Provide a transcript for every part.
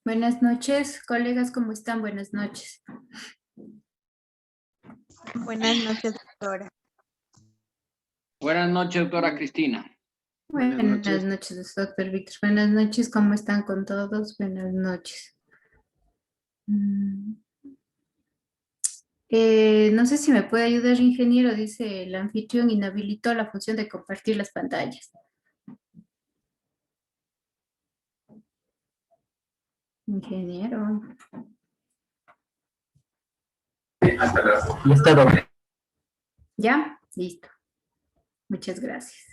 Buenas noches, colegas, ¿cómo están? Buenas noches. Buenas noches, doctora. Buenas noches, doctora Cristina. Buenas noches, doctor Víctor. Buenas noches, ¿cómo están con todos? Buenas noches. No sé si me puede ayudar, ingeniero, dice el anfitrión, inhabilitó la función de compartir las pantallas. Ingeniero. Ya está, doctor. ¿Ya? Listo. Muchas gracias.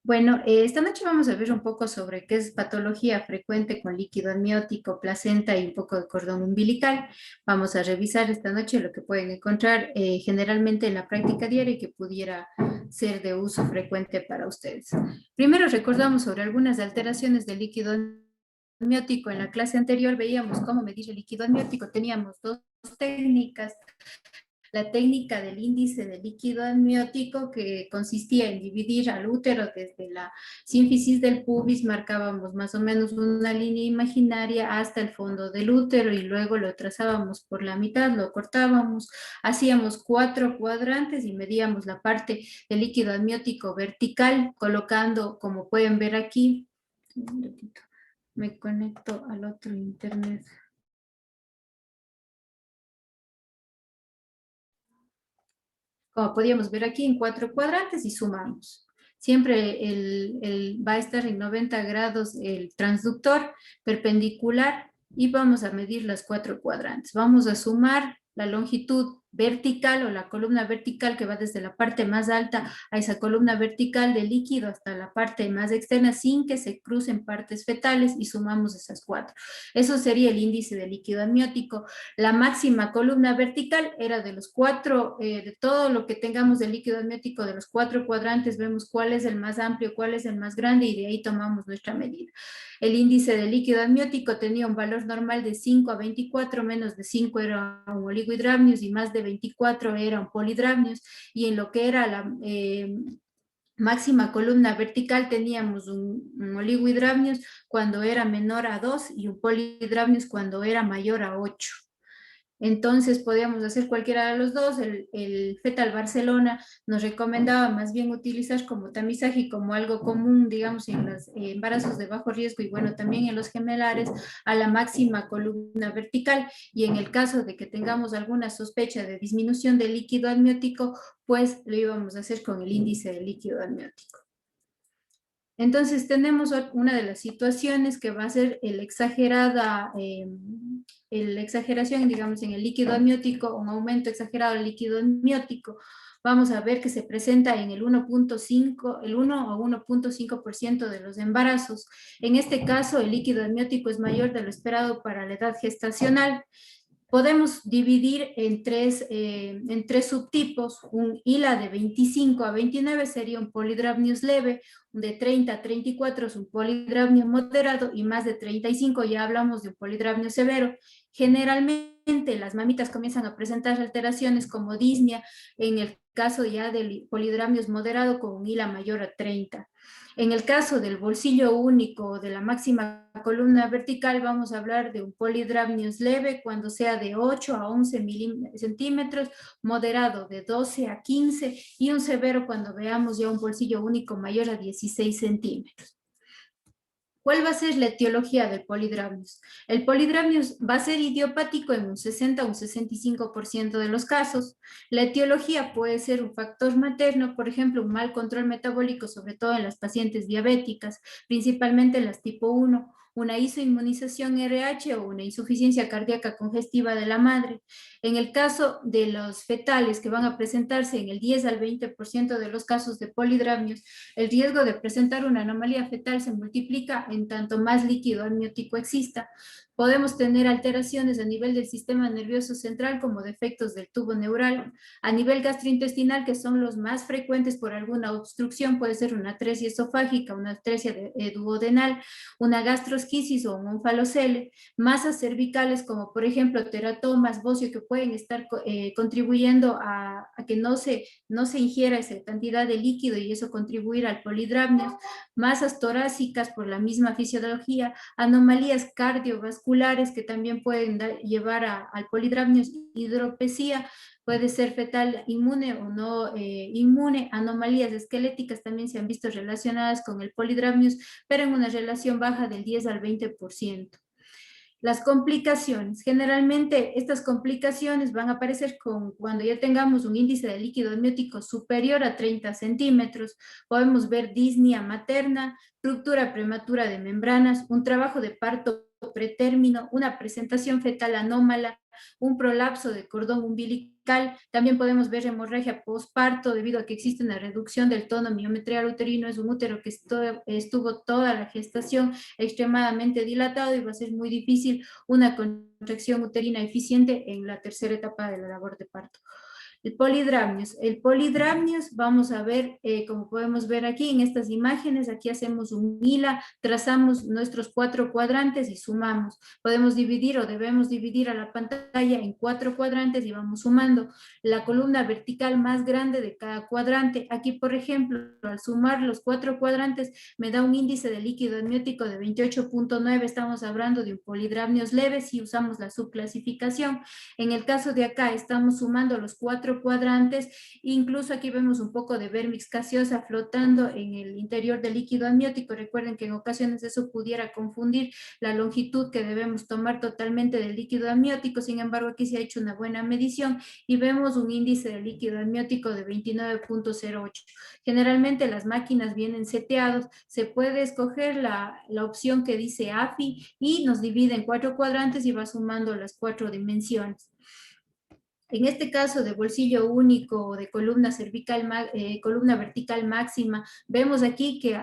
Bueno, esta noche vamos a ver un poco sobre qué es patología frecuente con líquido amniótico, placenta y un poco de cordón umbilical. Vamos a revisar esta noche lo que pueden encontrar generalmente en la práctica diaria y que pudiera ser de uso frecuente para ustedes. Primero recordamos sobre algunas alteraciones del líquido amniótico. En la clase anterior veíamos cómo medir el líquido amniótico. Teníamos dos técnicas. La técnica del índice de líquido amniótico, que consistía en dividir al útero desde la sínfisis del pubis, marcábamos más o menos una línea imaginaria hasta el fondo del útero y luego lo trazábamos por la mitad, lo cortábamos, hacíamos 4 cuadrantes y medíamos la parte del líquido amniótico vertical, colocando, como pueden ver aquí, me conecto al otro internet. Como podíamos ver aquí, en 4 cuadrantes y sumamos. Siempre va a estar en 90 grados el transductor perpendicular y vamos a medir las 4 cuadrantes. Vamos a sumar la longitud vertical o la columna vertical que va desde la parte más alta a esa columna vertical del líquido hasta la parte más externa sin que se crucen partes fetales y sumamos esas 4. Eso sería el índice de líquido amniótico. La máxima columna vertical era de los 4, de todo lo que tengamos de líquido amniótico, de los 4 cuadrantes, vemos cuál es el más amplio, cuál es el más grande y de ahí tomamos nuestra medida. El índice de líquido amniótico tenía un valor normal de 5 a 24, menos de 5 era un oligohidramnios y más de 24 era un polihidramnios, y en lo que era la máxima columna vertical teníamos un oligohidramnios cuando era menor a 2 y un polihidramnios cuando era mayor a 8. Entonces podíamos hacer cualquiera de los dos. El Fetal Barcelona nos recomendaba más bien utilizar como tamizaje y como algo común, digamos, en los embarazos de bajo riesgo y bueno, también en los gemelares, a la máxima columna vertical. Y en el caso de que tengamos alguna sospecha de disminución del líquido amniótico, pues lo íbamos a hacer con el índice de líquido amniótico. Entonces tenemos una de las situaciones que va a ser la exageración, digamos, en el líquido amniótico, un aumento exagerado del líquido amniótico. Vamos a ver que se presenta en el 1.5, el 1 o 1.5% de los embarazos. En este caso, el líquido amniótico es mayor de lo esperado para la edad gestacional. Podemos dividir en tres subtipos. Un ILA de 25 a 29 sería un polihidramnios leve, de 30 a 34 es un polihidramnio moderado y más de 35 ya hablamos de un polihidramnio severo. Generalmente las mamitas comienzan a presentar alteraciones como disnea en el caso ya del polihidramnios moderado con un ILA mayor a 30. En el caso del bolsillo único de la máxima columna vertical vamos a hablar de un polihidramnios leve cuando sea de 8 a 11 centímetros, moderado de 12 a 15 y un severo cuando veamos ya un bolsillo único mayor a 16 centímetros. ¿Cuál va a ser la etiología del polihidramnios? El polihidramnios va a ser idiopático en un 60 o un 65% de los casos. La etiología puede ser un factor materno, por ejemplo, un mal control metabólico, sobre todo en las pacientes diabéticas, principalmente en las tipo 1, una isoinmunización RH o una insuficiencia cardíaca congestiva de la madre. En el caso de los fetales que van a presentarse en el 10 al 20% de los casos de polihidramnios, el riesgo de presentar una anomalía fetal se multiplica en tanto más líquido amniótico exista. Podemos tener alteraciones a nivel del sistema nervioso central como defectos del tubo neural, a nivel gastrointestinal, que son los más frecuentes por alguna obstrucción, puede ser una atresia esofágica, una atresia duodenal, una gastrosquisis o un onfalocele, masas cervicales como por ejemplo teratomas, bocio, que pueden estar contribuyendo a que no se ingiera esa cantidad de líquido y eso contribuir al polidramnios, masas torácicas por la misma fisiología, anomalías cardiovasculares que también pueden llevar al polidramnios, hidropesía, puede ser fetal inmune o no inmune, anomalías esqueléticas también se han visto relacionadas con el polidramnios, pero en una relación baja del 10 al 20%. Las complicaciones, generalmente estas complicaciones van a aparecer cuando ya tengamos un índice de líquido amniótico superior a 30 centímetros, podemos ver disnea materna, ruptura prematura de membranas, un trabajo de parto pretérmino, una presentación fetal anómala, un prolapso de cordón umbilical, también podemos ver hemorragia postparto debido a que existe una reducción del tono miometrial uterino, es un útero que estuvo toda la gestación extremadamente dilatado y va a ser muy difícil una contracción uterina eficiente en la tercera etapa de la labor de parto. El polidramnios vamos a ver, como podemos ver aquí en estas imágenes, aquí hacemos un hila, trazamos nuestros 4 cuadrantes y sumamos. Podemos dividir o debemos dividir a la pantalla en 4 cuadrantes y vamos sumando la columna vertical más grande de cada cuadrante. Aquí, por ejemplo, al sumar los 4 cuadrantes me da un índice de líquido amniótico de 28.9, estamos hablando de un polidramnios leve si usamos la subclasificación. En el caso de acá estamos sumando los 4 cuadrantes, incluso aquí vemos un poco de vermix gaseosa flotando en el interior del líquido amniótico. Recuerden que en ocasiones eso pudiera confundir la longitud que debemos tomar totalmente del líquido amniótico, sin embargo aquí se ha hecho una buena medición y vemos un índice de líquido amniótico de 29.08. Generalmente las máquinas vienen seteados, se puede escoger la opción que dice AFI y nos divide en 4 cuadrantes y va sumando las 4 dimensiones. En este caso de bolsillo único o de columna cervical, columna vertical máxima, vemos aquí que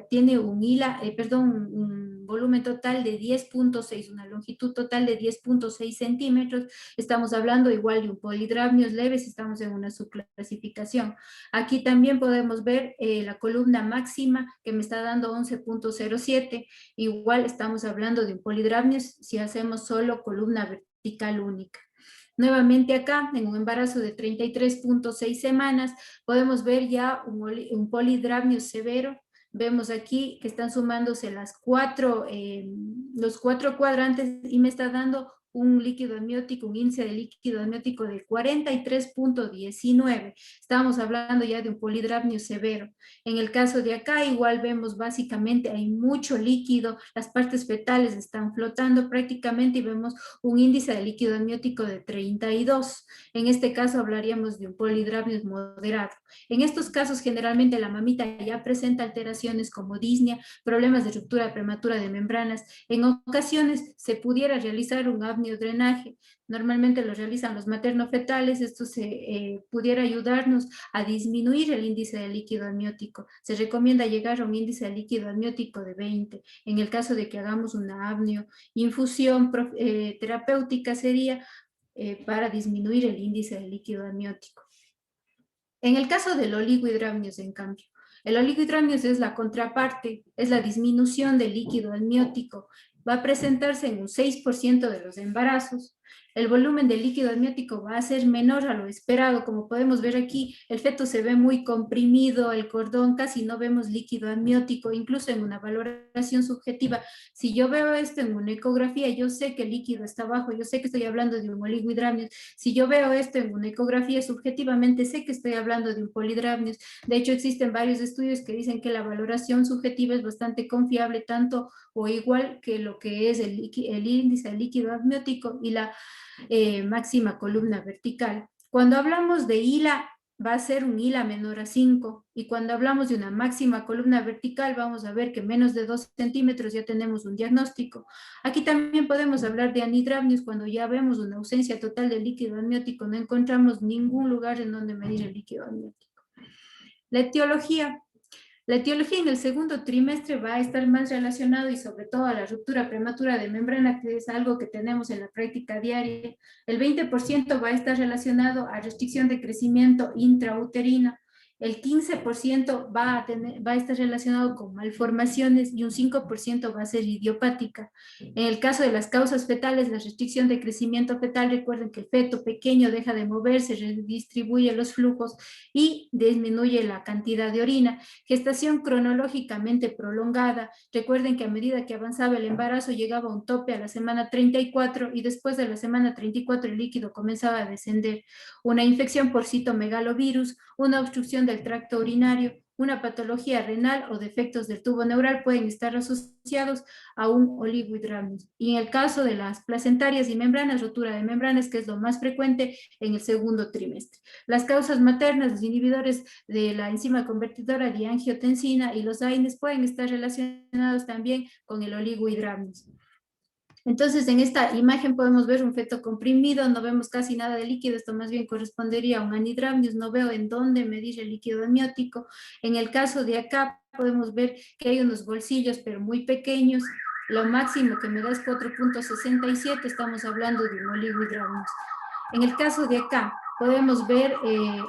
tiene un volumen total de 10.6, una longitud total de 10.6 centímetros. Estamos hablando igual de un polidramnios leves, estamos en una subclasificación. Aquí también podemos ver la columna máxima que me está dando 11.07. Igual estamos hablando de un polidramnios si hacemos solo columna vertical única. Nuevamente acá, en un embarazo de 33.6 semanas, podemos ver ya un polidramnio severo. Vemos aquí que están sumándose los 4 cuadrantes y me está dando un líquido amniótico, un índice de líquido amniótico de 43.19. Estamos hablando ya de un polidramnio severo. En el caso de acá, igual vemos básicamente hay mucho líquido, las partes fetales están flotando prácticamente y vemos un índice de líquido amniótico de 32. En este caso hablaríamos de un polidramnios moderado. En estos casos, generalmente la mamita ya presenta alteraciones como disnea, problemas de ruptura prematura de membranas. En ocasiones se pudiera realizar un amniodrenaje. Normalmente lo realizan los materno-fetales. Esto pudiera ayudarnos a disminuir el índice de líquido amniótico. Se recomienda llegar a un índice de líquido amniótico de 20. En el caso de que hagamos una amnio, infusión terapéutica sería para disminuir el índice de líquido amniótico. En el caso del oligohidramnios, en cambio, el oligohidramnios es la contraparte, es la disminución del líquido amniótico. Va a presentarse en un 6% de los embarazos. El volumen del líquido amniótico va a ser menor a lo esperado. Como podemos ver aquí, el feto se ve muy comprimido, el cordón casi no vemos líquido amniótico, incluso en una valoración subjetiva. Si yo veo esto en una ecografía, yo sé que el líquido está bajo, yo sé que estoy hablando de un oligohidramnios. Si yo veo esto en una ecografía subjetivamente, sé que estoy hablando de un polidramnios. De hecho, existen varios estudios que dicen que la valoración subjetiva es bastante confiable, tanto o igual que lo que es el índice de líquido amniótico y la máxima columna vertical. Cuando hablamos de hila, va a ser un hila menor a 5, y cuando hablamos de una máxima columna vertical, vamos a ver que menos de 2 centímetros ya tenemos un diagnóstico. Aquí también podemos hablar de anhidramnios cuando ya vemos una ausencia total de líquido amniótico, no encontramos ningún lugar en donde medir el líquido amniótico. La etiología. La etiología en el segundo trimestre va a estar más relacionado y sobre todo a la ruptura prematura de membrana, que es algo que tenemos en la práctica diaria. El 20% va a estar relacionado a restricción de crecimiento intrauterino. El 15% va a estar relacionado con malformaciones y un 5% va a ser idiopática. En el caso de las causas fetales, la restricción de crecimiento fetal, recuerden que el feto pequeño deja de moverse, redistribuye los flujos y disminuye la cantidad de orina. Gestación cronológicamente prolongada, recuerden que a medida que avanzaba el embarazo llegaba a un tope a la semana 34 y después de la semana 34 el líquido comenzaba a descender. Una infección por citomegalovirus, una obstrucción del tracto urinario, una patología renal o defectos del tubo neural pueden estar asociados a un oligohidramnios. Y en el caso de las placentarias y membranas, rotura de membranas, que es lo más frecuente en el segundo trimestre. Las causas maternas, los inhibidores de la enzima convertidora de angiotensina y los AINES pueden estar relacionados también con el oligohidramnios. Entonces, en esta imagen podemos ver un feto comprimido, no vemos casi nada de líquido, esto más bien correspondería a un anhidramnios, no veo en dónde medir el líquido amniótico. En el caso de acá podemos ver que hay unos bolsillos, pero muy pequeños, lo máximo que me da es 4.67, estamos hablando de un oligohidramnios. En el caso de acá, podemos ver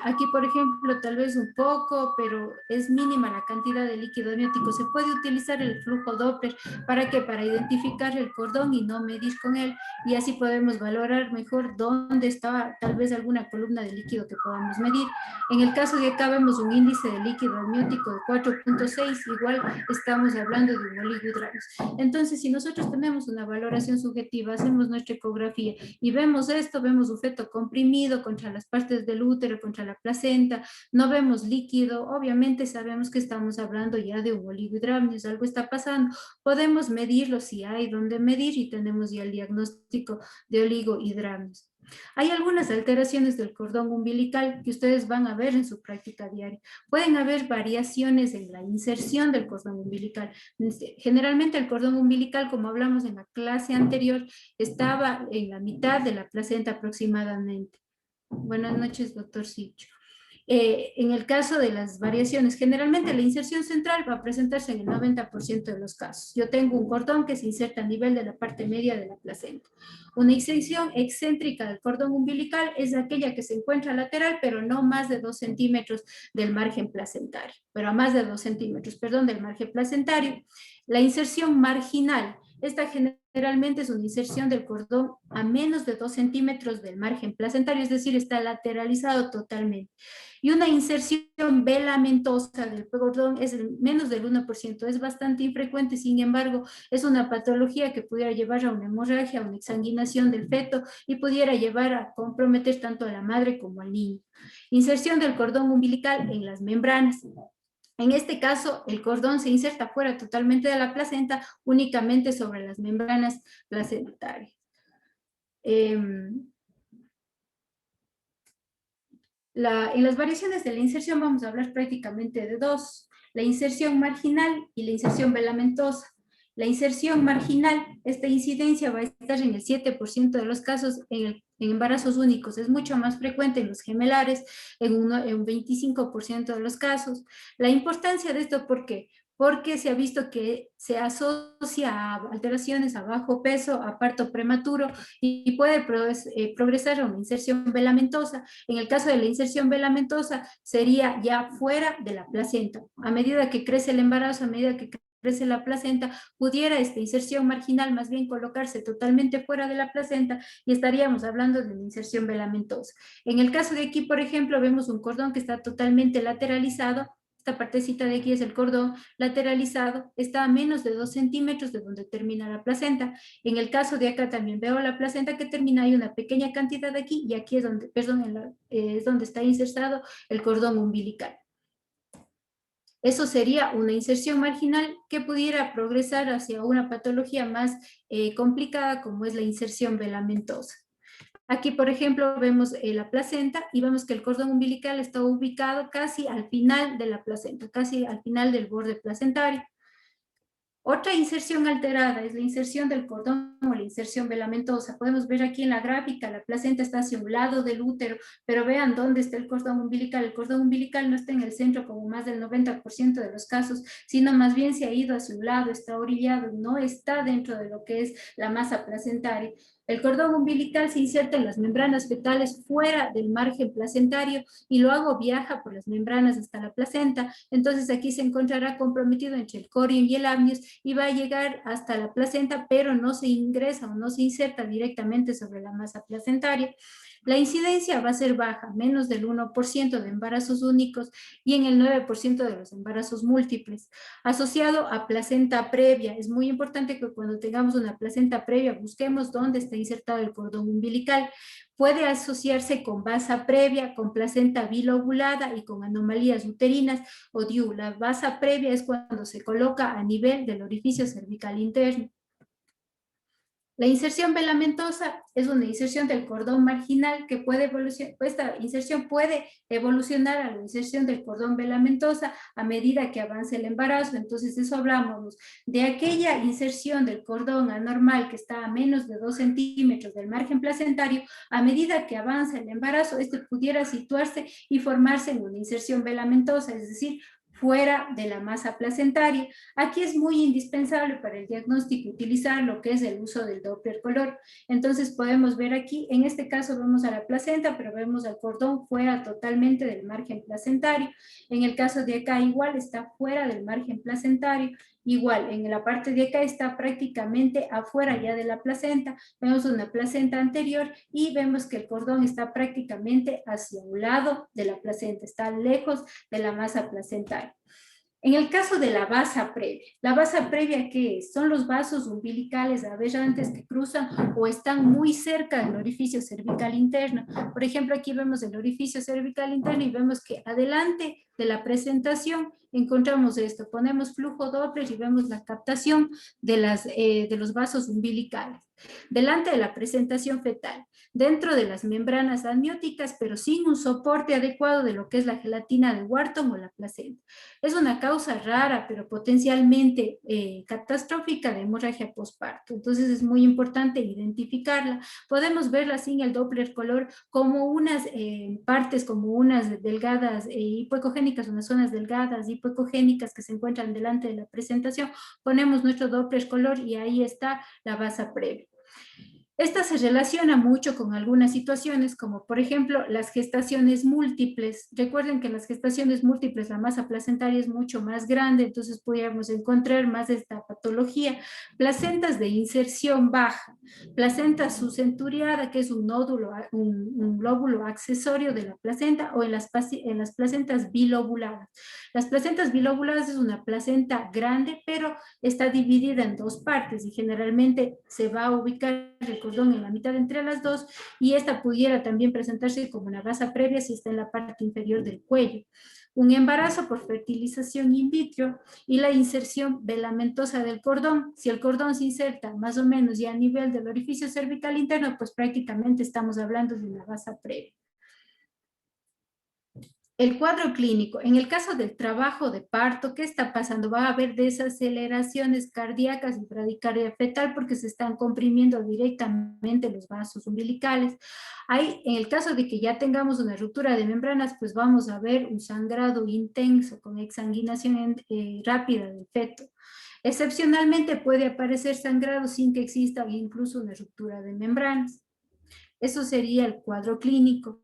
aquí, por ejemplo, tal vez un poco, pero es mínima la cantidad de líquido amniótico. Se puede utilizar el flujo Doppler para que para identificar el cordón y no medir con él, y así podemos valorar mejor dónde está tal vez alguna columna de líquido que podamos medir. En el caso de acá vemos un índice de líquido amniótico de 4.6, igual estamos hablando de un oligohidramnios. Entonces, si nosotros tenemos una valoración subjetiva, hacemos nuestra ecografía y vemos esto, vemos un feto comprimido contra las partes del útero, contra la placenta, no vemos líquido, obviamente sabemos que estamos hablando ya de un oligohidramnios, algo está pasando, podemos medirlo si hay donde medir y tenemos ya el diagnóstico de oligohidramnios. Hay algunas alteraciones del cordón umbilical que ustedes van a ver en su práctica diaria. Pueden haber variaciones en la inserción del cordón umbilical. Generalmente el cordón umbilical, como hablamos en la clase anterior, estaba en la mitad de la placenta aproximadamente. Buenas noches, doctor Sicho. En el caso de las variaciones, generalmente la inserción central va a presentarse en el 90% de los casos. Yo tengo un cordón que se inserta a nivel de la parte media de la placenta. Una inserción excéntrica del cordón umbilical es aquella que se encuentra lateral, pero no más de 2 centímetros del margen placentario, pero a más de 2 centímetros, perdón, del margen placentario. La inserción marginal, esta generalmente es una inserción del cordón a menos de 2 centímetros del margen placentario, es decir, está lateralizado totalmente. Y una inserción velamentosa del cordón es menos del 1%, es bastante infrecuente, sin embargo, es una patología que pudiera llevar a una hemorragia, a una exsanguinación del feto y pudiera llevar a comprometer tanto a la madre como al niño. Inserción del cordón umbilical en las membranas. En este caso, el cordón se inserta fuera totalmente de la placenta, únicamente sobre las membranas placentarias. En las variaciones de la inserción vamos a hablar prácticamente de dos, la inserción marginal y la inserción velamentosa. La inserción marginal, esta incidencia va a estar en el 7% de los casos en embarazos únicos, es mucho más frecuente en los gemelares, en un 25% de los casos. La importancia de esto, ¿por qué? Porque se ha visto que se asocia a alteraciones a bajo peso, a parto prematuro y puede progresar a una inserción velamentosa. En el caso de la inserción velamentosa sería ya fuera de la placenta. A medida que crece el embarazo, a medida que crece la placenta, pudiera esta inserción marginal más bien colocarse totalmente fuera de la placenta y estaríamos hablando de una inserción velamentosa. En el caso de aquí, por ejemplo, vemos un cordón que está totalmente lateralizado. Esta partecita de aquí es el cordón lateralizado, está a menos de 2 centímetros de donde termina la placenta. En el caso de acá también veo la placenta que termina, hay una pequeña cantidad aquí y aquí es donde, perdón, es donde está insertado el cordón umbilical. Eso sería una inserción marginal que pudiera progresar hacia una patología más complicada como es la inserción velamentosa. Aquí, por ejemplo, vemos la placenta y vemos que el cordón umbilical está ubicado casi al final de la placenta, casi al final del borde placentario. Otra inserción alterada es la inserción del cordón o la inserción velamentosa. Podemos ver aquí en la gráfica, la placenta está hacia un lado del útero, pero vean dónde está el cordón umbilical. El cordón umbilical no está en el centro como más del 90% de los casos, sino más bien se ha ido hacia un lado, está orillado, no está dentro de lo que es la masa placentaria. El cordón umbilical se inserta en las membranas fetales fuera del margen placentario y luego viaja por las membranas hasta la placenta. Entonces aquí se encontrará comprometido entre el corium y el amnios y va a llegar hasta la placenta, pero no se ingresa o no se inserta directamente sobre la masa placentaria. La incidencia va a ser baja, menos del 1% de embarazos únicos y en el 9% de los embarazos múltiples. Asociado a placenta previa, es muy importante que cuando tengamos una placenta previa busquemos dónde está insertado el cordón umbilical. Puede asociarse con basa previa, con placenta bilobulada y con anomalías uterinas o DIU. La basa previa es cuando se coloca a nivel del orificio cervical interno. La inserción velamentosa es una inserción del cordón marginal que puede evolucionar, esta inserción puede evolucionar a la inserción del cordón velamentosa a medida que avance el embarazo. Entonces, eso hablamos de aquella inserción del cordón anormal que está a menos de 2 centímetros del margen placentario. A medida que avanza el embarazo, este pudiera situarse y formarse en una inserción velamentosa, es decir, fuera de la masa placentaria. Aquí es muy indispensable para el diagnóstico utilizar lo que es el uso del Doppler color. Entonces podemos ver aquí, en este caso vemos a la placenta, pero vemos al cordón fuera totalmente del margen placentario. En el caso de acá igual está fuera del margen placentario. Igual, en la parte de acá está prácticamente afuera ya de la placenta. Vemos una placenta anterior y vemos que el cordón está prácticamente hacia un lado de la placenta, está lejos de la masa placentaria. En el caso de la basa previa, ¿qué es? Son los vasos umbilicales aberrantes que cruzan o están muy cerca del orificio cervical interno. Por ejemplo, aquí vemos el orificio cervical interno y vemos que adelante de la presentación encontramos esto. Ponemos flujo Doppler y vemos la captación de los vasos umbilicales. Delante de la presentación fetal, dentro de las membranas amnióticas, pero sin un soporte adecuado de lo que es la gelatina de Wharton o la placenta. Es una causa rara, pero potencialmente catastrófica de hemorragia postparto. Entonces es muy importante identificarla. Podemos verla sin el Doppler color como unas partes, como unas delgadas hipoecogénicas, unas zonas delgadas hipoecogénicas que se encuentran delante de la presentación. Ponemos nuestro Doppler color y ahí está la basa previa. Esta se relaciona mucho con algunas situaciones, como por ejemplo las gestaciones múltiples. Recuerden que en las gestaciones múltiples la masa placentaria es mucho más grande, entonces podríamos encontrar más esta patología. Placentas de inserción baja, placenta subcenturiada, que es un nódulo, un lóbulo accesorio de la placenta, o en las placentas bilobuladas. Las placentas bilobuladas es una placenta grande, pero está dividida en dos partes y generalmente se va a ubicar el cordón en la mitad entre las dos y esta pudiera también presentarse como una basa previa si está en la parte inferior del cuello. Un embarazo por fertilización in vitro y la inserción velamentosa del cordón. Si el cordón se inserta más o menos ya a nivel del orificio cervical interno, pues prácticamente estamos hablando de una basa previa. El cuadro clínico, en el caso del trabajo de parto, ¿qué está pasando? Va a haber desaceleraciones cardíacas y bradicardia fetal porque se están comprimiendo directamente los vasos umbilicales. En el caso de que ya tengamos una ruptura de membranas, pues vamos a ver un sangrado intenso con exsanguinación rápida del feto. Excepcionalmente puede aparecer sangrado sin que exista incluso una ruptura de membranas. Eso sería el cuadro clínico.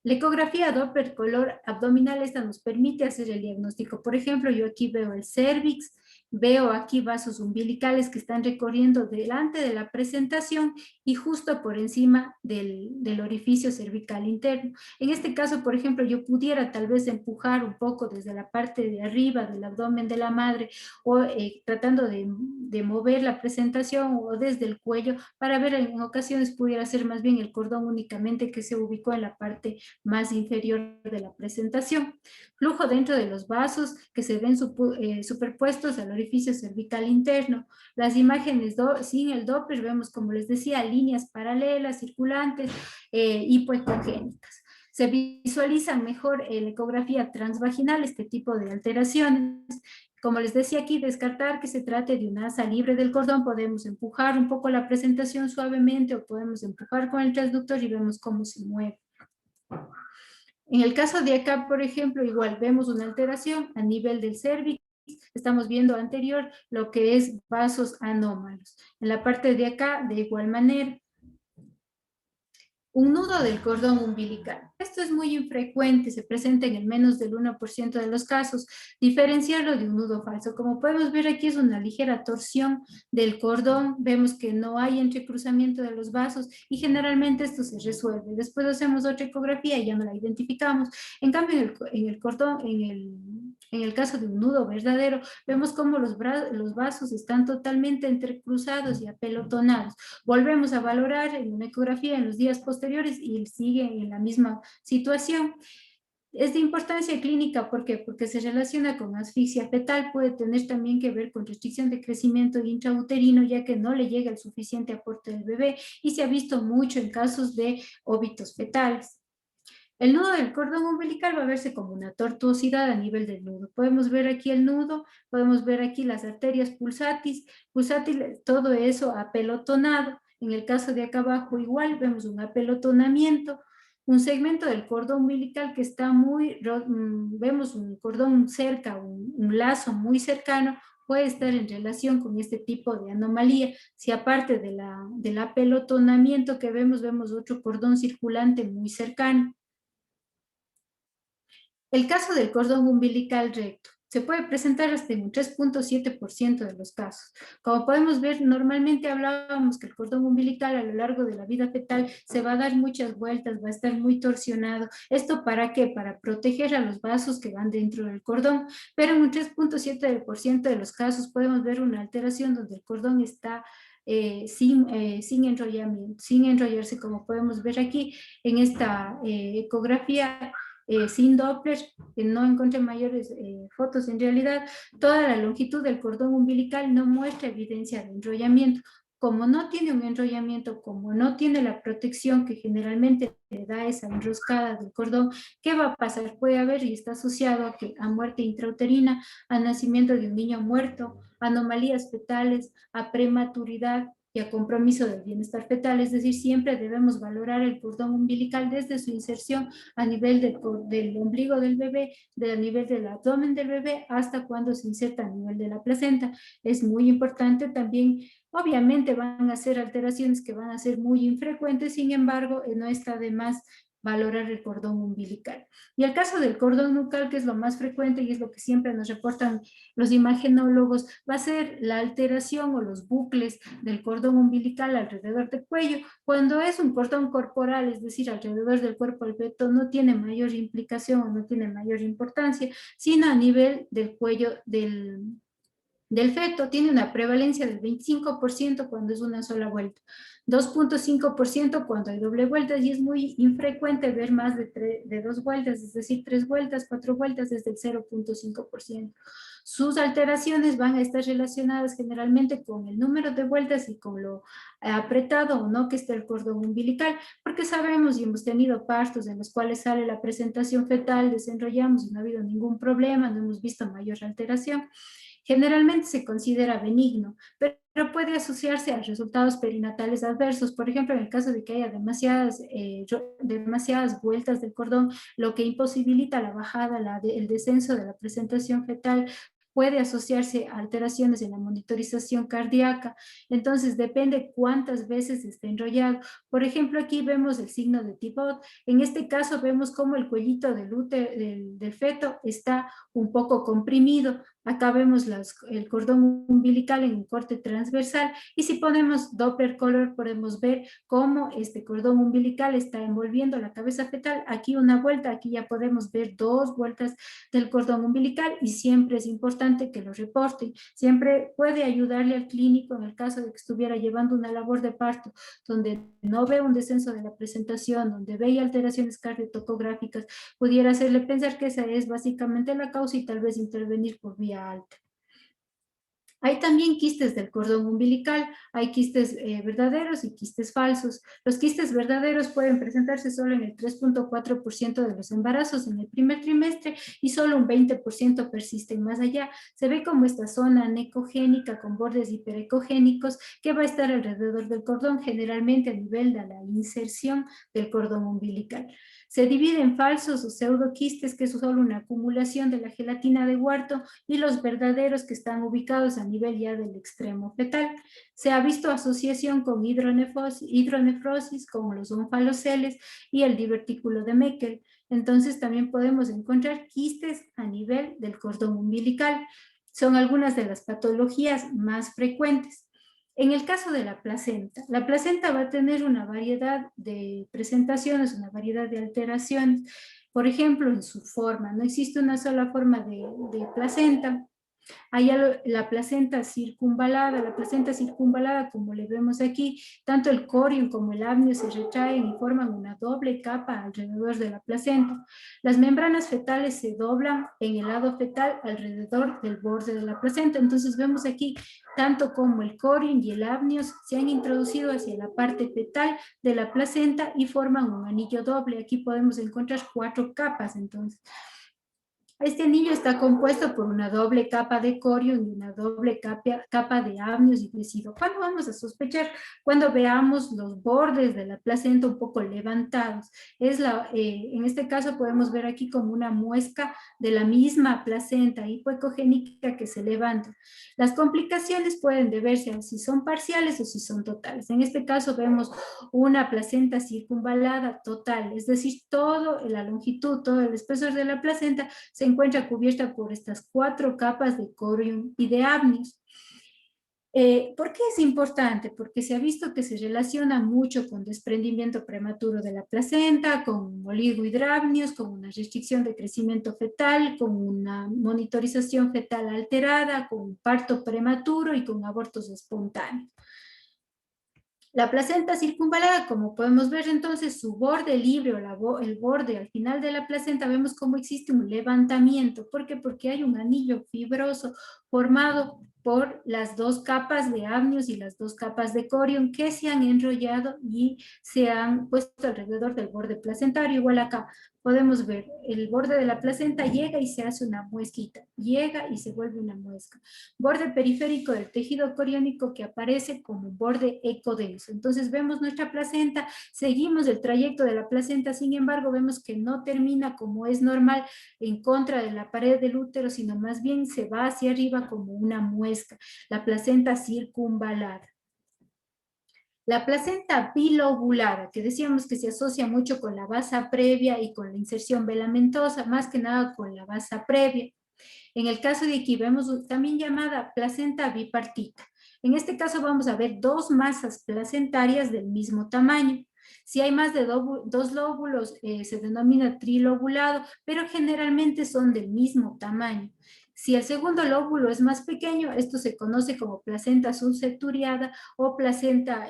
La ecografía Doppler color abdominal, esta nos permite hacer el diagnóstico. Por ejemplo, yo aquí veo el cérvix, veo aquí vasos umbilicales que están recorriendo delante de la presentación y justo por encima del orificio cervical interno. En este caso, por ejemplo, yo pudiera tal vez empujar un poco desde la parte de arriba del abdomen de la madre o tratando de mover la presentación o desde el cuello para ver en ocasiones pudiera ser más bien el cordón únicamente que se ubicó en la parte más inferior de la presentación. Flujo dentro de los vasos que se ven superpuestos al orificio cervical interno. Las imágenes sin el Doppler vemos, como les decía, líneas paralelas, circulantes, hipoecogénicas. Se visualiza mejor en la ecografía transvaginal este tipo de alteraciones. Como les decía aquí, descartar que se trate de una asa libre del cordón, podemos empujar un poco la presentación suavemente o podemos empujar con el transductor y vemos cómo se mueve. En el caso de acá, por ejemplo, igual vemos una alteración a nivel del cérvix. Estamos viendo anterior lo que es vasos anómalos. En la parte de acá, de igual manera, un nudo del cordón umbilical. Esto es muy infrecuente, se presenta en el menos del 1% de los casos. Diferenciarlo de un nudo falso. Como podemos ver aquí es una ligera torsión del cordón. Vemos que no hay entrecruzamiento de los vasos y generalmente esto se resuelve. Después hacemos otra ecografía y ya no la identificamos. En cambio, en el cordón, en el caso de un nudo verdadero, vemos cómo los vasos están totalmente entrecruzados y apelotonados. Volvemos a valorar en una ecografía en los días posteriores y sigue en la misma situación. Es de importancia clínica, ¿por qué? Porque se relaciona con asfixia fetal, puede tener también que ver con restricción de crecimiento intrauterino, ya que no le llega el suficiente aporte del bebé y se ha visto mucho en casos de óbitos fetales. El nudo del cordón umbilical va a verse como una tortuosidad a nivel del nudo. Podemos ver aquí el nudo, podemos ver aquí las arterias pulsátiles, todo eso apelotonado. En el caso de acá abajo igual vemos un apelotonamiento, un segmento del cordón umbilical que está vemos un cordón cerca, un lazo muy cercano, puede estar en relación con este tipo de anomalía. Si aparte del apelotonamiento que vemos otro cordón circulante muy cercano. El caso del cordón umbilical recto se puede presentar hasta en un 3.7% de los casos. Como podemos ver, normalmente hablábamos que el cordón umbilical a lo largo de la vida fetal se va a dar muchas vueltas, va a estar muy torsionado. ¿Esto para qué? Para proteger a los vasos que van dentro del cordón, pero en un 3.7% de los casos podemos ver una alteración donde el cordón está sin enrollamiento, sin enrollarse, como podemos ver aquí en esta ecografía. Sin Doppler, que no encontré mayores fotos. En realidad, toda la longitud del cordón umbilical no muestra evidencia de enrollamiento. Como no tiene un enrollamiento, como no tiene la protección que generalmente le da esa enroscada del cordón, ¿qué va a pasar? Puede haber, y está asociado a muerte intrauterina, a nacimiento de un niño muerto, anomalías fetales, a prematuridad, y a compromiso del bienestar fetal, es decir, siempre debemos valorar el cordón umbilical desde su inserción a nivel del ombligo del bebé, a nivel del abdomen del bebé, hasta cuando se inserta a nivel de la placenta. Es muy importante también, obviamente van a ser alteraciones que van a ser muy infrecuentes, sin embargo, no está de más valorar el cordón umbilical. Y el caso del cordón nucal, que es lo más frecuente y es lo que siempre nos reportan los imagenólogos, va a ser la alteración o los bucles del cordón umbilical alrededor del cuello. Cuando es un cordón corporal, es decir, alrededor del cuerpo del feto, no tiene mayor implicación o no tiene mayor importancia, sino a nivel del cuello del feto tiene una prevalencia del 25% cuando es una sola vuelta, 2.5% cuando hay doble vuelta, y es muy infrecuente ver más de 2 vueltas, es decir, 3 vueltas, 4 vueltas es del 0.5%. Sus alteraciones van a estar relacionadas generalmente con el número de vueltas y con lo apretado o no que esté el cordón umbilical, porque sabemos y hemos tenido partos en los cuales sale la presentación fetal, desenrollamos y no ha habido ningún problema, no hemos visto mayor alteración. Generalmente se considera benigno, pero puede asociarse a resultados perinatales adversos. Por ejemplo, en el caso de que haya demasiadas vueltas del cordón, lo que imposibilita la bajada, el descenso de la presentación fetal, puede asociarse a alteraciones en la monitorización cardíaca. Entonces, depende cuántas veces esté enrollado. Por ejemplo, aquí vemos el signo de Thibot. En este caso, vemos cómo el cuellito del feto está un poco comprimido. Acá vemos el cordón umbilical en un corte transversal, y si ponemos Doppler color podemos ver cómo este cordón umbilical está envolviendo la cabeza fetal. Aquí una vuelta, aquí ya podemos ver 2 vueltas del cordón umbilical, y siempre es importante que lo reporten. Siempre puede ayudarle al clínico en el caso de que estuviera llevando una labor de parto donde no ve un descenso de la presentación, donde ve alteraciones cardiotocográficas, pudiera hacerle pensar que esa es básicamente la causa y tal vez intervenir por vía alta. Hay también quistes del cordón umbilical, hay quistes verdaderos y quistes falsos. Los quistes verdaderos pueden presentarse solo en el 3.4% de los embarazos en el primer trimestre y solo un 20% persisten más allá. Se ve como esta zona anecogénica con bordes hiperecogénicos que va a estar alrededor del cordón, generalmente a nivel de la inserción del cordón umbilical. Se divide en falsos o pseudoquistes, que es solo una acumulación de la gelatina de Wharton, y los verdaderos que están ubicados a nivel ya del extremo fetal. Se ha visto asociación con hidronefrosis, como los onfaloceles y el divertículo de Meckel. Entonces también podemos encontrar quistes a nivel del cordón umbilical. Son algunas de las patologías más frecuentes. En el caso de la placenta va a tener una variedad de presentaciones, una variedad de alteraciones. Por ejemplo, en su forma, no existe una sola forma de placenta. Hay la placenta circunvalada, como le vemos aquí, tanto el corium como el amnio se retraen y forman una doble capa alrededor de la placenta. Las membranas fetales se doblan en el lado fetal alrededor del borde de la placenta. Entonces vemos aquí tanto como el corium y el amnio se han introducido hacia la parte fetal de la placenta y forman un anillo doble. Aquí podemos encontrar 4 capas, entonces. Este anillo está compuesto por una doble capa de corium y una doble capa de amnios y tecido. ¿Cuándo vamos a sospechar? Cuando veamos los bordes de la placenta un poco levantados. En este caso podemos ver aquí como una muesca de la misma placenta hipoecogénica que se levanta. Las complicaciones pueden deberse a si son parciales o si son totales. En este caso vemos una placenta circunvalada total, es decir, toda la longitud, todo el espesor de la placenta se encuentra cubierta por estas 4 capas de corium y de amnios. ¿Por qué es importante? Porque se ha visto que se relaciona mucho con desprendimiento prematuro de la placenta, con oligohidramnios, con una restricción de crecimiento fetal, con una monitorización fetal alterada, con un parto prematuro y con abortos espontáneos. La placenta circunvalada, como podemos ver entonces, su borde libre o el borde al final de la placenta, vemos cómo existe un levantamiento. ¿Por qué? Porque hay un anillo fibroso formado por las 2 capas de amnios y las 2 capas de corium que se han enrollado y se han puesto alrededor del borde placentario. Igual acá podemos ver el borde de la placenta llega y se hace una muesquita, llega y se vuelve una muesca. Borde periférico del tejido coriónico que aparece como borde ecodenso. Entonces vemos nuestra placenta, seguimos el trayecto de la placenta, sin embargo vemos que no termina como es normal en contra de la pared del útero, sino más bien se va hacia arriba como una muesca, la placenta circunvalada. La placenta bilobulada, que decíamos que se asocia mucho con la basa previa y con la inserción velamentosa, más que nada con la basa previa. En el caso de aquí vemos también llamada placenta bipartita. En este caso vamos a ver 2 masas placentarias del mismo tamaño. Si hay más de 2 lóbulos, se denomina trilobulado, pero generalmente son del mismo tamaño. Si el segundo lóbulo es más pequeño, esto se conoce como placenta subsecturiada o placenta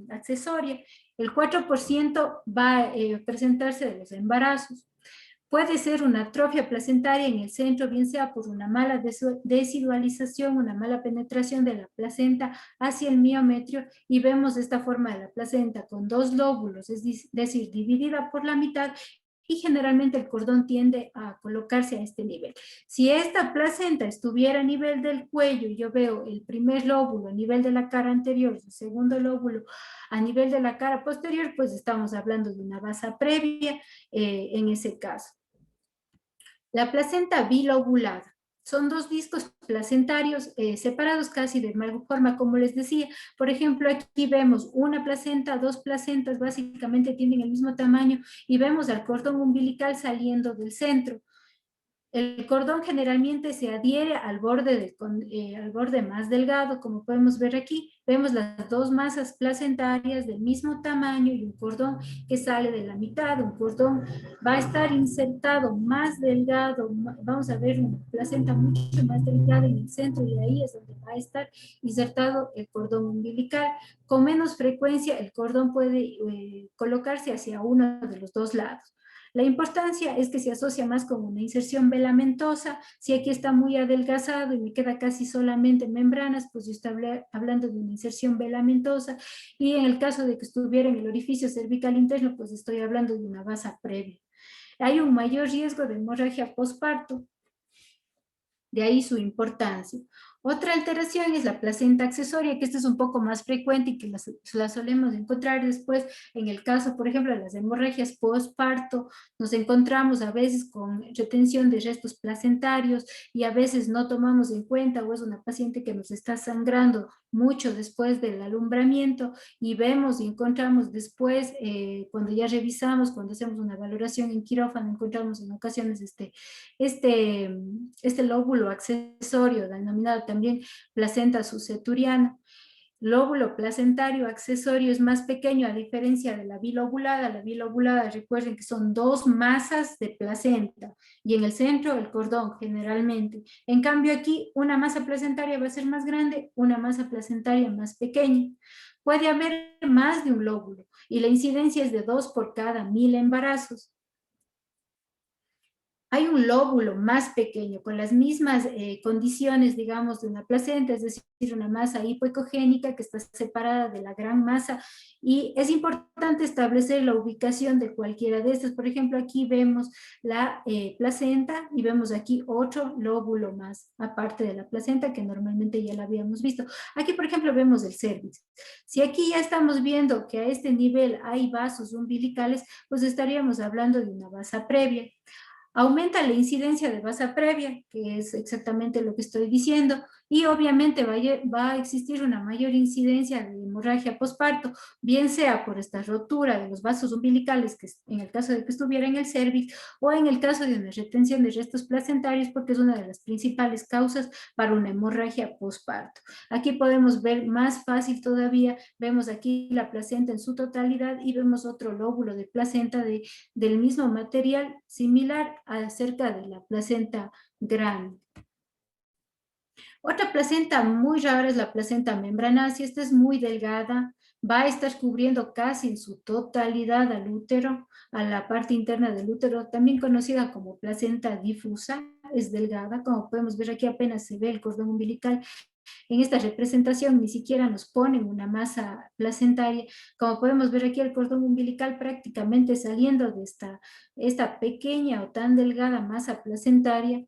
accesoria. El 4% va a presentarse de los embarazos. Puede ser una atrofia placentaria en el centro, bien sea por una mala desidualización, una mala penetración de la placenta hacia el miometrio, y vemos esta forma de la placenta con 2 lóbulos, es decir, dividida por la mitad, y generalmente el cordón tiende a colocarse a este nivel. Si esta placenta estuviera a nivel del cuello y yo veo el primer lóbulo a nivel de la cara anterior, el segundo lóbulo a nivel de la cara posterior, pues estamos hablando de una basa previa en ese caso. La placenta bilobulada. Son 2 discos placentarios separados casi de igual forma, como les decía. Por ejemplo, aquí vemos una placenta, 2 placentas, básicamente tienen el mismo tamaño, y vemos al cordón umbilical saliendo del centro. El cordón generalmente se adhiere al borde más delgado, como podemos ver aquí. Vemos las 2 masas placentarias del mismo tamaño y un cordón que sale de la mitad. Un cordón va a estar insertado más delgado. Vamos a ver una placenta mucho más delgada en el centro, y ahí es donde va a estar insertado el cordón umbilical. Con menos frecuencia, el cordón puede colocarse hacia uno de los 2 lados. La importancia es que se asocia más con una inserción velamentosa. Si aquí está muy adelgazado y me queda casi solamente membranas, pues yo estoy hablando de una inserción velamentosa, y en el caso de que estuviera en el orificio cervical interno, pues estoy hablando de una basa previa. Hay un mayor riesgo de hemorragia postparto, de ahí su importancia. Otra alteración es la placenta accesoria, que esta es un poco más frecuente y que la solemos encontrar después en el caso, por ejemplo, de las hemorragias postparto. Nos encontramos a veces con retención de restos placentarios y a veces no tomamos en cuenta, o es una paciente que nos está sangrando mucho después del alumbramiento, y vemos y encontramos después, cuando ya revisamos, cuando hacemos una valoración en quirófano, encontramos en ocasiones este lóbulo accesorio, denominado también placenta suceturiana. Lóbulo placentario accesorio es más pequeño a diferencia de la bilobulada. La bilobulada, recuerden que son dos masas de placenta y en el centro el cordón generalmente. En cambio aquí una masa placentaria va a ser más grande, una masa placentaria más pequeña. Puede haber más de un lóbulo y la incidencia es de 2 por cada 1000 embarazos. Hay un lóbulo más pequeño, con las mismas condiciones, digamos, de una placenta, es decir, una masa hipoecogénica que está separada de la gran masa, y es importante establecer la ubicación de cualquiera de estas. Por ejemplo, aquí vemos la placenta y vemos aquí otro lóbulo más, aparte de la placenta, que normalmente ya la habíamos visto. Aquí, por ejemplo, vemos el cérvix. Si aquí ya estamos viendo que a este nivel hay vasos umbilicales, pues estaríamos hablando de una basa previa. Aumenta la incidencia de basa previa, que es exactamente lo que estoy diciendo, y obviamente va a existir una mayor incidencia de hemorragia postparto, bien sea por esta rotura de los vasos umbilicales, que en el caso de que estuviera en el cérvix, o en el caso de una retención de restos placentarios, porque es una de las principales causas para una hemorragia postparto. Aquí podemos ver más fácil todavía, vemos aquí la placenta en su totalidad y vemos otro lóbulo de placenta del mismo material, similar acerca de la placenta grande. Otra placenta muy rara es la placenta membranácea. Esta es muy delgada, va a estar cubriendo casi en su totalidad al útero, a la parte interna del útero, también conocida como placenta difusa. Es delgada, como podemos ver aquí apenas se ve el cordón umbilical. En esta representación ni siquiera nos ponen una masa placentaria. Como podemos ver aquí, el cordón umbilical prácticamente saliendo de esta pequeña o tan delgada masa placentaria.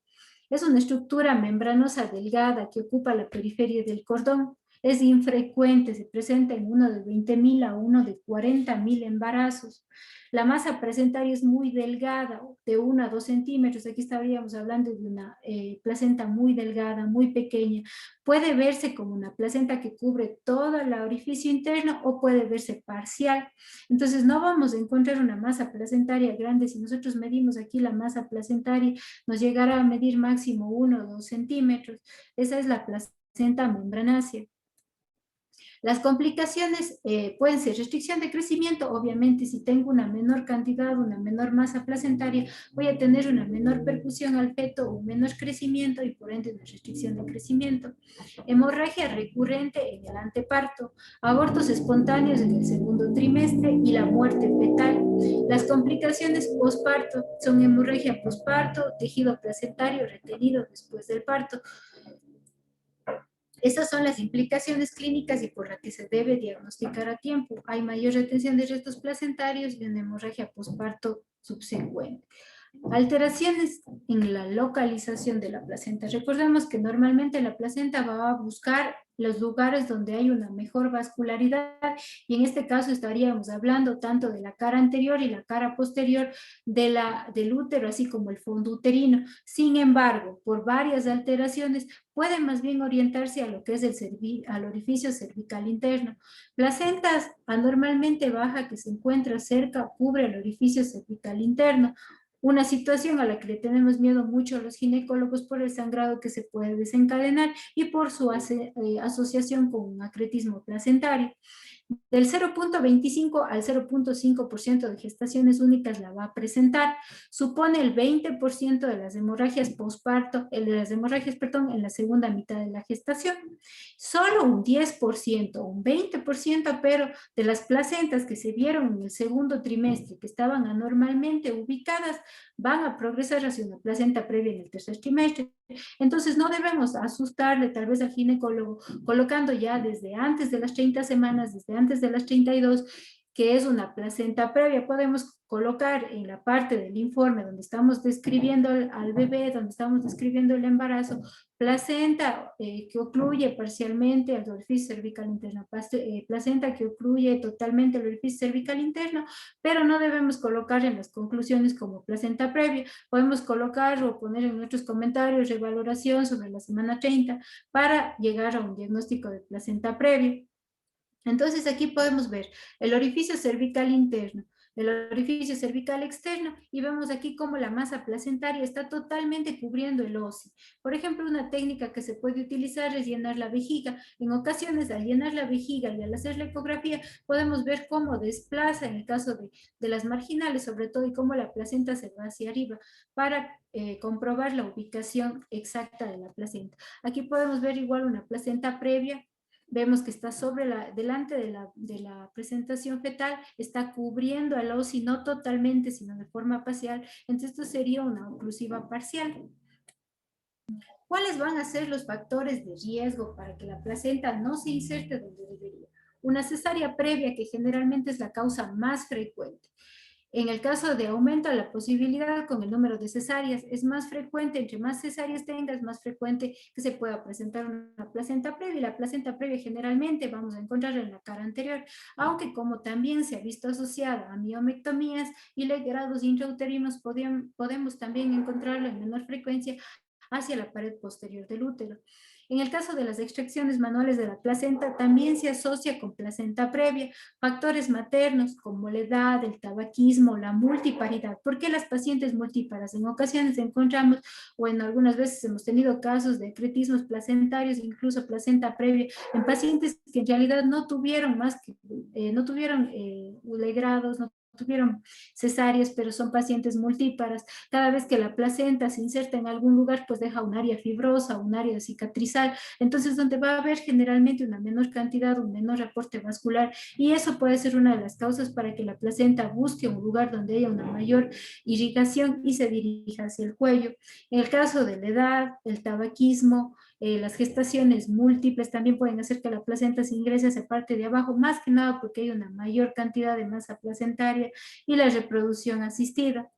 Es una estructura membranosa delgada que ocupa la periferia del cordón. Es infrecuente, se presenta en uno de 20,000 a uno de 40,000 embarazos. La masa placentaria es muy delgada, de 1 a 2 centímetros. Aquí estaríamos hablando de una placenta muy delgada, muy pequeña. Puede verse como una placenta que cubre todo el orificio interno o puede verse parcial. Entonces no vamos a encontrar una masa placentaria grande. Si nosotros medimos aquí la masa placentaria, nos llegará a medir máximo 1 o 2 centímetros. Esa es la placenta membranácea. Las complicaciones pueden ser restricción de crecimiento. Obviamente, si tengo una menor cantidad, una menor masa placentaria, voy a tener una menor perfusión al feto, un menor crecimiento y por ende una restricción de crecimiento. Hemorragia recurrente en el anteparto, abortos espontáneos en el segundo trimestre y la muerte fetal. Las complicaciones postparto son hemorragia postparto, tejido placentario retenido después del parto. Esas son las implicaciones clínicas y por las que se debe diagnosticar a tiempo. Hay mayor retención de restos placentarios y una hemorragia postparto subsecuente. Alteraciones en la localización de la placenta. Recordemos que normalmente la placenta va a buscar los lugares donde hay una mejor vascularidad, y en este caso estaríamos hablando tanto de la cara anterior y la cara posterior del útero, así como el fondo uterino. Sin embargo, por varias alteraciones, puede más bien orientarse a lo que es al orificio cervical interno. Placentas anormalmente baja que se encuentra cerca cubre el orificio cervical interno. Una situación a la que le tenemos miedo mucho a los ginecólogos por el sangrado que se puede desencadenar y por su asociación con un acretismo placentario. Del 0.25 al 0.5% de gestaciones únicas la va a presentar. Supone el 20% de las hemorragias postparto, de las hemorragias, perdón, en la segunda mitad de la gestación. Solo un 10%, un 20%, pero de las placentas que se vieron en el segundo trimestre, que estaban anormalmente ubicadas, van a progresar hacia una placenta previa en el tercer trimestre. Entonces no debemos asustarle tal vez al ginecólogo colocando ya desde antes de las 30 semanas, desde antes de las 32, que es una placenta previa. Podemos colocar en la parte del informe donde estamos describiendo al bebé, donde estamos describiendo el embarazo, placenta que ocluye parcialmente el orificio cervical interno, placenta que ocluye totalmente el orificio cervical interno, pero no debemos colocar en las conclusiones como placenta previa. Podemos colocar o poner en nuestros comentarios revaloración sobre la semana 30 para llegar a un diagnóstico de placenta previa. Entonces aquí podemos ver el orificio cervical interno, el orificio cervical externo, y vemos aquí cómo la masa placentaria está totalmente cubriendo el óseo. Por ejemplo, una técnica que se puede utilizar es llenar la vejiga. En ocasiones, al llenar la vejiga y al hacer la ecografía, podemos ver cómo desplaza, en el caso de las marginales sobre todo, y cómo la placenta se va hacia arriba para comprobar la ubicación exacta de la placenta. Aquí podemos ver igual una placenta previa. Vemos que está delante de la presentación fetal, está cubriendo al óseo, no totalmente, sino de forma parcial. Entonces esto sería una oclusiva parcial. ¿Cuáles van a ser los factores de riesgo para que la placenta no se inserte donde debería? Una cesárea previa, que generalmente es la causa más frecuente. En el caso de aumento de la posibilidad con el número de cesáreas, es más frecuente, entre más cesáreas tengas, más frecuente que se pueda presentar una placenta previa. Y la placenta previa generalmente vamos a encontrarla en la cara anterior, aunque como también se ha visto asociada a miomectomías y legrados intrauterinos, podemos también encontrarlo en menor frecuencia hacia la pared posterior del útero. En el caso de las extracciones manuales de la placenta, también se asocia con placenta previa, factores maternos como la edad, el tabaquismo, la multiparidad. ¿Por qué las pacientes multíparas? En ocasiones encontramos, o en algunas veces hemos tenido casos de ecretismos placentarios, incluso placenta previa, en pacientes que en realidad no tuvieron legrados, no tuvieron cesáreas, pero son pacientes multíparas. Cada vez que la placenta se inserta en algún lugar, pues deja un área fibrosa, un área cicatrizal, entonces donde va a haber generalmente una menor cantidad, un menor aporte vascular, y eso puede ser una de las causas para que la placenta busque un lugar donde haya una mayor irrigación y se dirija hacia el cuello. En el caso de la edad, el tabaquismo, las gestaciones múltiples también pueden hacer que la placenta se ingrese hacia parte de abajo, más que nada porque hay una mayor cantidad de masa placentaria, y la reproducción asistida.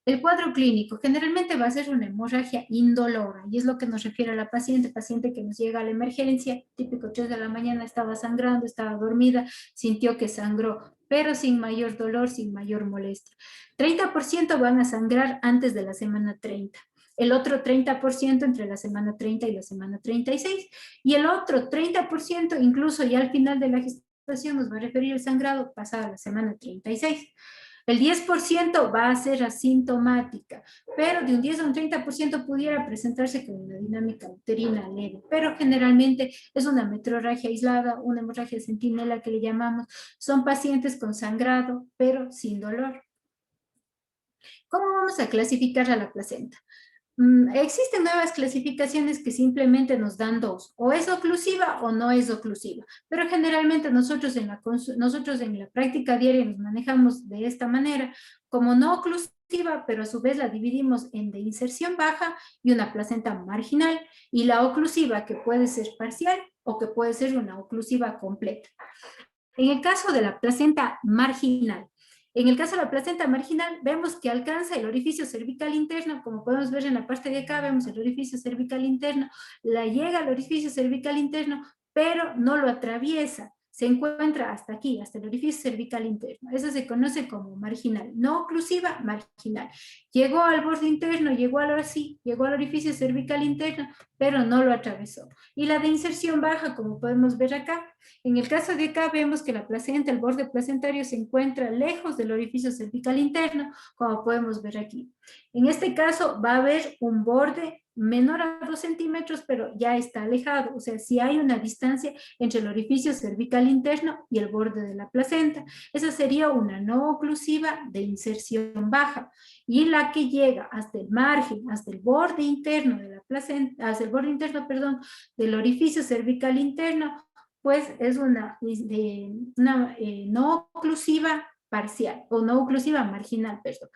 El cuadro clínico generalmente va a ser una hemorragia indolora, y es lo que nos refiere a la paciente que nos llega a la emergencia, típico 3 de la mañana, estaba sangrando, estaba dormida, sintió que sangró, pero sin mayor dolor, sin mayor molestia. 30% van a sangrar antes de la semana 30. El otro 30% entre la semana 30 y la semana 36, y el otro 30% incluso ya al final de la gestación nos va a referir el sangrado pasada la semana 36. El 10% va a ser asintomática, pero de un 10 a un 30% pudiera presentarse con una dinámica uterina leve, pero generalmente es una metrorragia aislada, una hemorragia de centinela que le llamamos. Son pacientes con sangrado, pero sin dolor. ¿Cómo vamos a clasificar a la placenta? Existen nuevas clasificaciones que simplemente nos dan dos, o es oclusiva o no es oclusiva, pero generalmente nosotros en la práctica diaria nos manejamos de esta manera, como no oclusiva, pero a su vez la dividimos en de inserción baja y una placenta marginal, y la oclusiva, que puede ser parcial o que puede ser una oclusiva completa. En el caso de la placenta marginal, vemos que alcanza el orificio cervical interno, como podemos ver en la parte de acá, vemos el orificio cervical interno, la llega al orificio cervical interno, pero no lo atraviesa, se encuentra hasta aquí, hasta el orificio cervical interno. Eso se conoce como marginal, no oclusiva, marginal. Llegó al borde interno, llegó al orificio cervical interno, pero no lo atravesó. Y la de inserción baja, como podemos ver acá, en el caso de acá vemos que la placenta, el borde placentario se encuentra lejos del orificio cervical interno, como podemos ver aquí. En este caso va a haber un borde menor a 2 centímetros, pero ya está alejado. O sea, si hay una distancia entre el orificio cervical interno y el borde de la placenta. Esa sería una no oclusiva de inserción baja. Y la que llega hasta el margen, hasta el borde interno de la placenta, hasta el borde interno, perdón, del orificio cervical interno, pues es una no oclusiva parcial o no oclusiva marginal, perdón.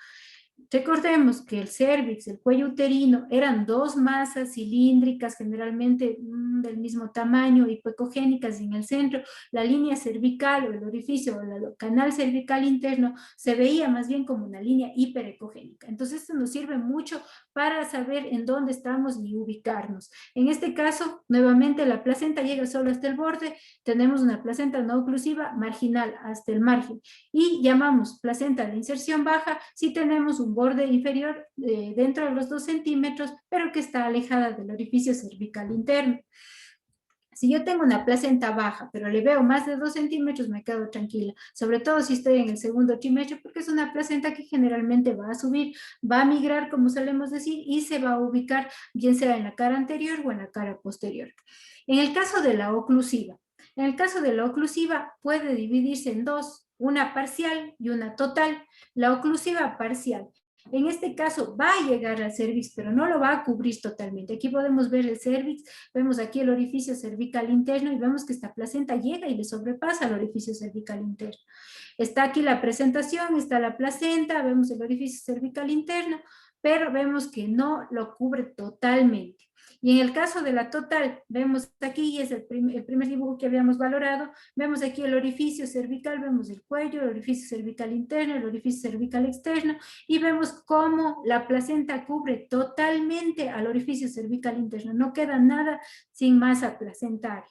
Recordemos que el cérvix, el cuello uterino, eran dos masas cilíndricas, generalmente del mismo tamaño, hipocogénicas en el centro. La línea cervical o el orificio o el canal cervical interno se veía más bien como una línea hiperecogénica. Entonces, esto nos sirve mucho para saber en dónde estamos y ubicarnos. En este caso, nuevamente, la placenta llega solo hasta el borde. Tenemos una placenta no oclusiva marginal hasta el margen. Y llamamos placenta de inserción baja si tenemos un borde inferior dentro de los 2 centímetros, pero que está alejada del orificio cervical interno. Si yo tengo una placenta baja, pero le veo más de 2 centímetros, me quedo tranquila, sobre todo si estoy en el segundo trimestre, porque es una placenta que generalmente va a subir, va a migrar, como solemos decir, y se va a ubicar, bien sea en la cara anterior o en la cara posterior. En el caso de la oclusiva, puede dividirse en dos, una parcial y una total. La oclusiva parcial, en este caso va a llegar al cérvix, pero no lo va a cubrir totalmente. Aquí podemos ver el cérvix, vemos aquí el orificio cervical interno y vemos que esta placenta llega y le sobrepasa al orificio cervical interno. Está aquí la presentación, está la placenta, vemos el orificio cervical interno, pero vemos que no lo cubre totalmente. Y en el caso de la total, vemos aquí, es el primer dibujo que habíamos valorado, vemos aquí el orificio cervical, vemos el cuello, el orificio cervical interno, el orificio cervical externo, y vemos cómo la placenta cubre totalmente al orificio cervical interno, no queda nada sin masa placentaria.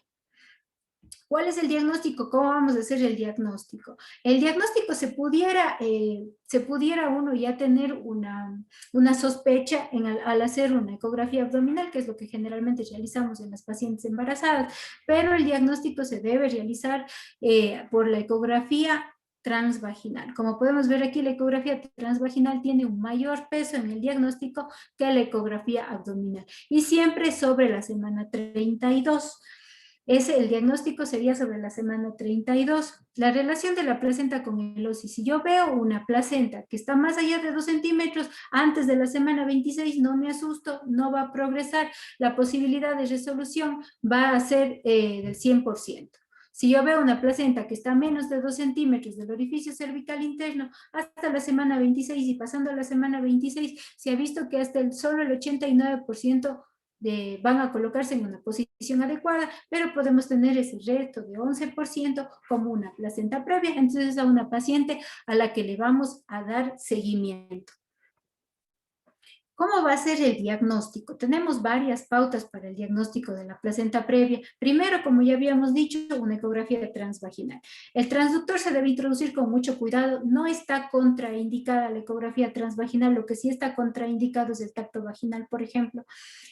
¿Cuál es el diagnóstico? ¿Cómo vamos a hacer el diagnóstico? El diagnóstico se pudiera uno ya tener una sospecha al hacer una ecografía abdominal, que es lo que generalmente realizamos en las pacientes embarazadas, pero el diagnóstico se debe realizar por la ecografía transvaginal. Como podemos ver aquí, la ecografía transvaginal tiene un mayor peso en el diagnóstico que la ecografía abdominal y siempre sobre la semana 32. El diagnóstico sería sobre la semana 32. La relación de la placenta con el osis. Si yo veo una placenta que está más allá de 2 centímetros antes de la semana 26, no me asusto, no va a progresar. La posibilidad de resolución va a ser del 100%. Si yo veo una placenta que está a menos de 2 centímetros del orificio cervical interno hasta la semana 26 y pasando a la semana 26, se ha visto que hasta solo el 89% van a colocarse en una posición adecuada, pero podemos tener ese resto de 11% como una placenta previa, entonces a una paciente a la que le vamos a dar seguimiento. ¿Cómo va a ser el diagnóstico? Tenemos varias pautas para el diagnóstico de la placenta previa. Primero, como ya habíamos dicho, una ecografía transvaginal. El transductor se debe introducir con mucho cuidado. No está contraindicada la ecografía transvaginal, lo que sí está contraindicado es el tacto vaginal, por ejemplo.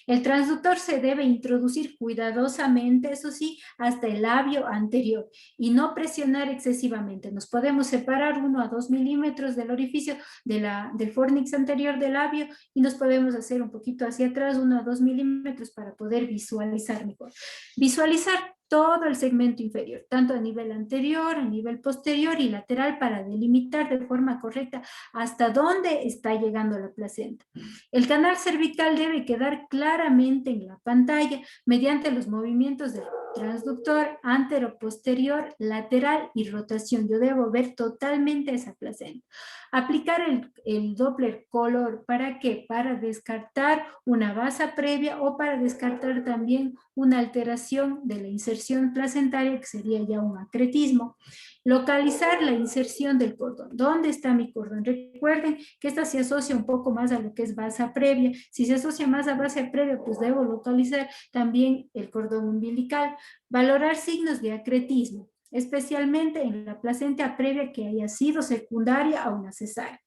El transductor se debe introducir cuidadosamente, eso sí, hasta el labio anterior y no presionar excesivamente. Nos podemos separar 1 a 2 milímetros del orificio del fornix anterior del labio y nos podemos hacer un poquito hacia atrás, 1 a 2 milímetros para poder visualizar mejor. Visualizar todo el segmento inferior, tanto a nivel anterior, a nivel posterior y lateral para delimitar de forma correcta hasta dónde está llegando la placenta. El canal cervical debe quedar claramente en la pantalla mediante los movimientos del transductor, antero, posterior, lateral y rotación. Yo debo ver totalmente esa placenta. Aplicar el Doppler color, ¿para qué? Para descartar una basa previa o para descartar también una alteración de la inserción placentaria, que sería ya un acretismo. Localizar la inserción del cordón. ¿Dónde está mi cordón? Recuerden que esta se asocia un poco más a lo que es basa previa. Si se asocia más a base previa, pues debo localizar también el cordón umbilical. Valorar signos de acretismo, especialmente en la placenta previa que haya sido secundaria a una cesárea.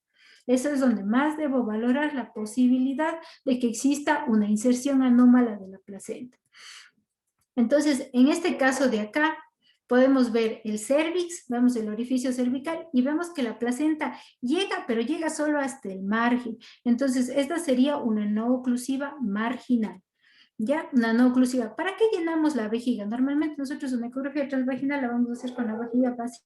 Eso es donde más debo valorar la posibilidad de que exista una inserción anómala de la placenta. Entonces, en este caso de acá, podemos ver el cérvix, vemos el orificio cervical y vemos que la placenta llega, pero llega solo hasta el margen. Entonces, esta sería una no oclusiva marginal. ¿Ya? Una no oclusiva. ¿Para qué llenamos la vejiga? Normalmente nosotros una ecografía transvaginal la vamos a hacer con la vejiga vacía,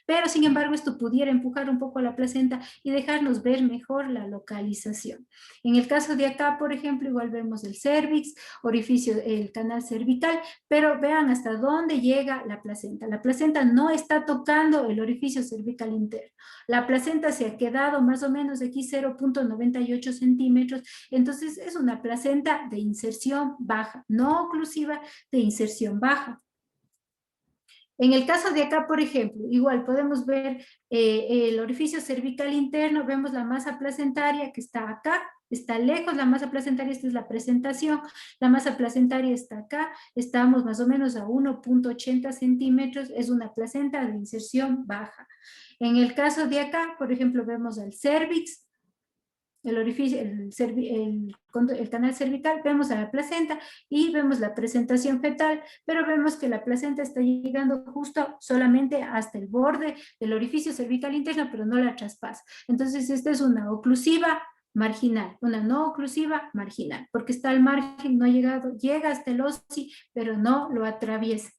pero sin embargo esto pudiera empujar un poco a la placenta y dejarnos ver mejor la localización. En el caso de acá, por ejemplo, igual vemos el cérvix, orificio, el canal cervical, pero vean hasta dónde llega la placenta. La placenta no está tocando el orificio cervical interno. La placenta se ha quedado más o menos aquí 0.98 centímetros, entonces es una placenta de inserción baja, no oclusiva, de inserción baja. En el caso de acá, por ejemplo, igual podemos ver el orificio cervical interno, vemos la masa placentaria que está acá, está lejos la masa placentaria, esta es la presentación, la masa placentaria está acá, estamos más o menos a 1.80 centímetros, es una placenta de inserción baja. En el caso de acá, por ejemplo, vemos el cérvix, el orificio, el canal cervical, vemos a la placenta y vemos la presentación fetal, pero vemos que la placenta está llegando justo solamente hasta el borde del orificio cervical interno, pero no la traspasa. Entonces, esta es una oclusiva marginal, una no oclusiva marginal, porque está al margen, no ha llegado, llega hasta el OSI, pero no lo atraviesa.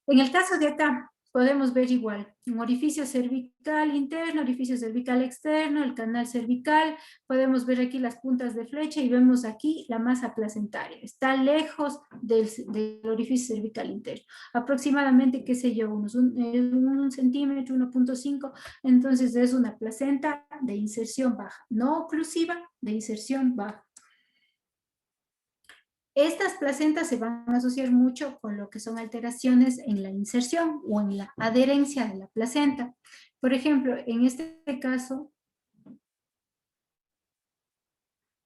En el caso de acá, podemos ver igual, un orificio cervical interno, orificio cervical externo, el canal cervical, podemos ver aquí las puntas de flecha y vemos aquí la masa placentaria, está lejos del orificio cervical interno, aproximadamente, qué sé yo, unos 1 centímetro, 1.5, entonces es una placenta de inserción baja, no oclusiva, de inserción baja. Estas placentas se van a asociar mucho con lo que son alteraciones en la inserción o en la adherencia de la placenta. Por ejemplo, en este caso,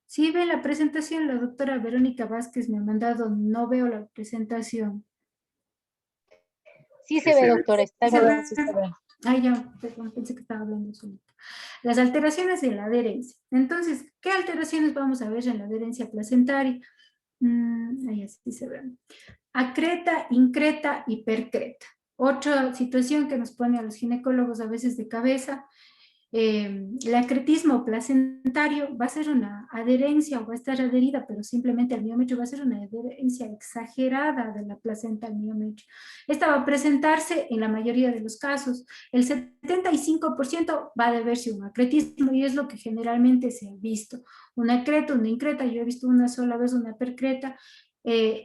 si ven la presentación, la doctora Verónica Vázquez me ha mandado, no veo la presentación. Sí se ve, doctora, está bien, sí se ve. Ay, ya, perdón, pensé que estaba hablando solito. Las alteraciones en la adherencia. Entonces, ¿qué alteraciones vamos a ver en la adherencia placentaria? Ahí así se ven. Acreta, increta y percreta. Otra situación que nos pone a los ginecólogos a veces de cabeza, el acretismo placentario va a ser una adherencia o va a estar adherida, pero simplemente al miometrio va a ser una adherencia exagerada de la placenta al miometrio. Esta va a presentarse en la mayoría de los casos. El 75% va a deberse a un acretismo y es lo que generalmente se ha visto. Una acreta, una increta, yo he visto una sola vez una percreta,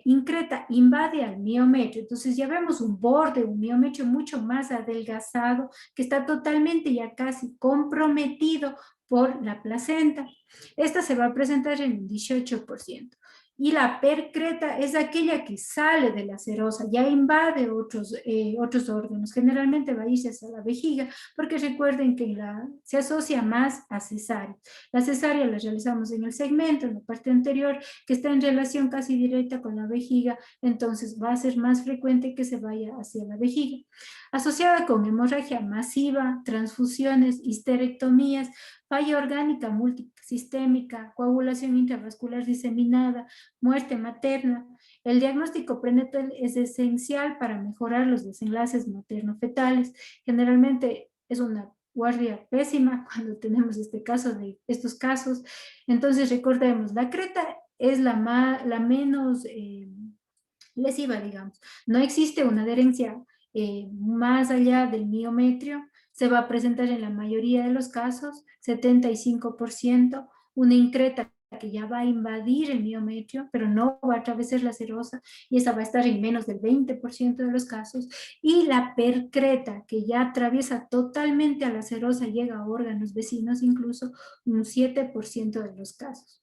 increta, invade al miometrio. Entonces ya vemos un borde, un miometrio mucho más adelgazado, que está totalmente ya casi comprometido por la placenta. Esta se va a presentar en un 18%. Y la percreta es aquella que sale de la serosa, ya invade otros órganos. Generalmente va a irse hacia la vejiga, porque recuerden que se asocia más a cesárea. La cesárea la realizamos en el segmento, en la parte anterior, que está en relación casi directa con la vejiga, entonces va a ser más frecuente que se vaya hacia la vejiga. Asociada con hemorragia masiva, transfusiones, histerectomías, falla orgánica multisistémica, coagulación intravascular diseminada, muerte materna. El diagnóstico prenatal es esencial para mejorar los desenlaces materno-fetales. Generalmente es una guardia pésima cuando tenemos estos casos. Entonces recordemos, la creta es la menos lesiva, digamos. No existe una adherencia más allá del miometrio. Se va a presentar en la mayoría de los casos, 75%, una increta que ya va a invadir el miometrio, pero no va a atravesar la serosa, y esa va a estar en menos del 20% de los casos, y la percreta, que ya atraviesa totalmente a la serosa, llega a órganos vecinos, incluso un 7% de los casos.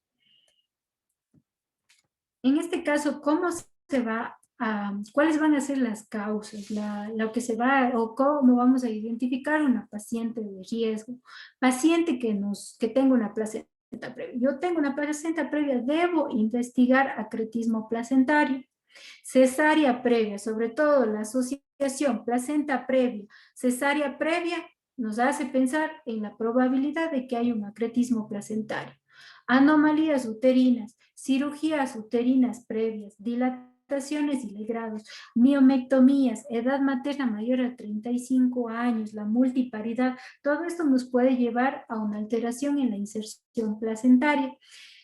En este caso, ¿cómo se va cuáles van a ser las causas, lo que se va, o cómo vamos a identificar una paciente de riesgo? Paciente que tenga una placenta previa. Yo tengo una placenta previa, debo investigar acretismo placentario. Cesárea previa, sobre todo la asociación placenta previa, cesárea previa, nos hace pensar en la probabilidad de que haya un acretismo placentario. Anomalías uterinas, cirugías uterinas previas, dilatación dilataciones y legrados, miomectomías, edad materna mayor a 35 años, la multiparidad, todo esto nos puede llevar a una alteración en la inserción placentaria.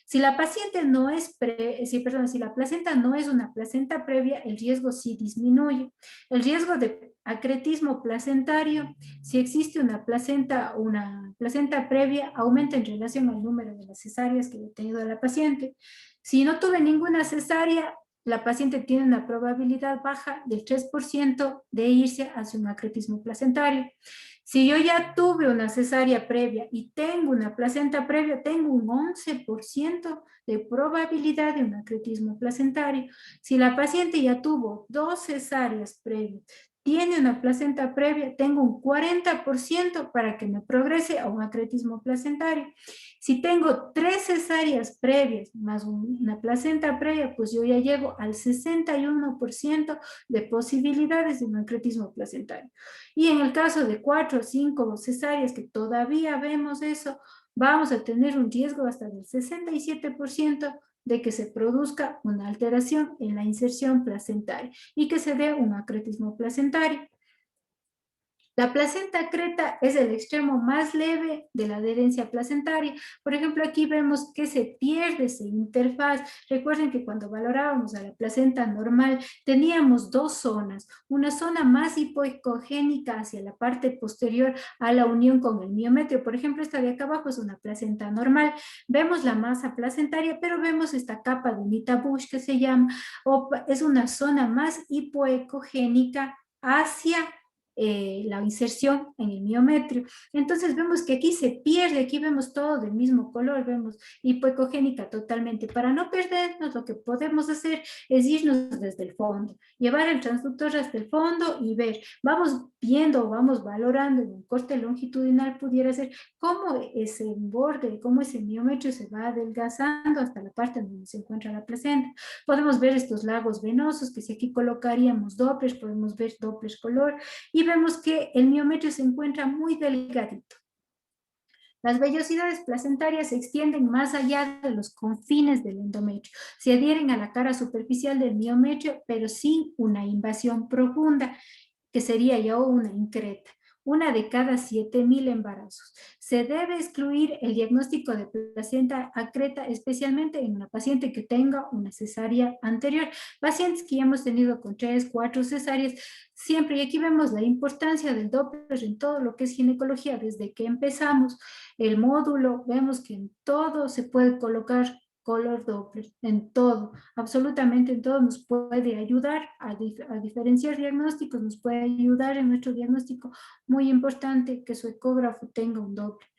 Si la paciente no es si la placenta no es una placenta previa, el riesgo sí disminuye. El riesgo de acretismo placentario, si existe una placenta previa, aumenta en relación al número de las cesáreas que ha tenido la paciente. Si no tuve ninguna cesárea, la paciente tiene una probabilidad baja del 3% de irse hacia un acretismo placentario. Si yo ya tuve una cesárea previa y tengo una placenta previa, tengo un 11% de probabilidad de un acretismo placentario. Si la paciente ya tuvo 2 cesáreas previas, tiene una placenta previa, tengo un 40% para que me progrese a un acretismo placentario. Si tengo 3 cesáreas previas más una placenta previa, pues yo ya llego al 61% de posibilidades de un acretismo placentario. Y en el caso de 4 o 5 cesáreas, que todavía vemos eso, vamos a tener un riesgo hasta del 67% de que se produzca una alteración en la inserción placentaria y que se dé un acretismo placentario. La placenta acreta es el extremo más leve de la adherencia placentaria. Por ejemplo, aquí vemos que se pierde esa interfaz. Recuerden que cuando valorábamos a la placenta normal, teníamos 2 zonas. Una zona más hipoecogénica hacia la parte posterior a la unión con el miometrio. Por ejemplo, esta de acá abajo es una placenta normal. Vemos la masa placentaria, pero vemos esta capa de Nita-Bush que se llama, o es una zona más hipoecogénica hacia la inserción en el miometrio. Entonces vemos que aquí se pierde, aquí vemos todo del mismo color, vemos hipoecogénica totalmente. Para no perdernos, lo que podemos hacer es irnos desde el fondo, llevar el transductor hasta el fondo y ver, vamos viendo, vamos valorando en un corte longitudinal pudiera ser cómo ese borde, cómo ese miometrio se va adelgazando hasta la parte donde se encuentra la placenta. Podemos ver estos lagos venosos, que si aquí colocaríamos Dopplers, podemos ver Doppler color, y vemos que el miometrio se encuentra muy delgadito. Las vellosidades placentarias se extienden más allá de los confines del endometrio. Se adhieren a la cara superficial del miometrio, pero sin una invasión profunda, que sería ya una increta. Una de cada 7,000 embarazos. Se debe excluir el diagnóstico de placenta acreta, especialmente en una paciente que tenga una cesárea anterior. Pacientes que ya hemos tenido con 3, 4 cesáreas, siempre, y aquí vemos la importancia del Doppler en todo lo que es ginecología, desde que empezamos el módulo, vemos que en todo se puede colocar color Doppler, en todo, absolutamente en todo nos puede ayudar a diferenciar diagnósticos, nos puede ayudar en nuestro diagnóstico, muy importante que su ecógrafo tenga un Doppler.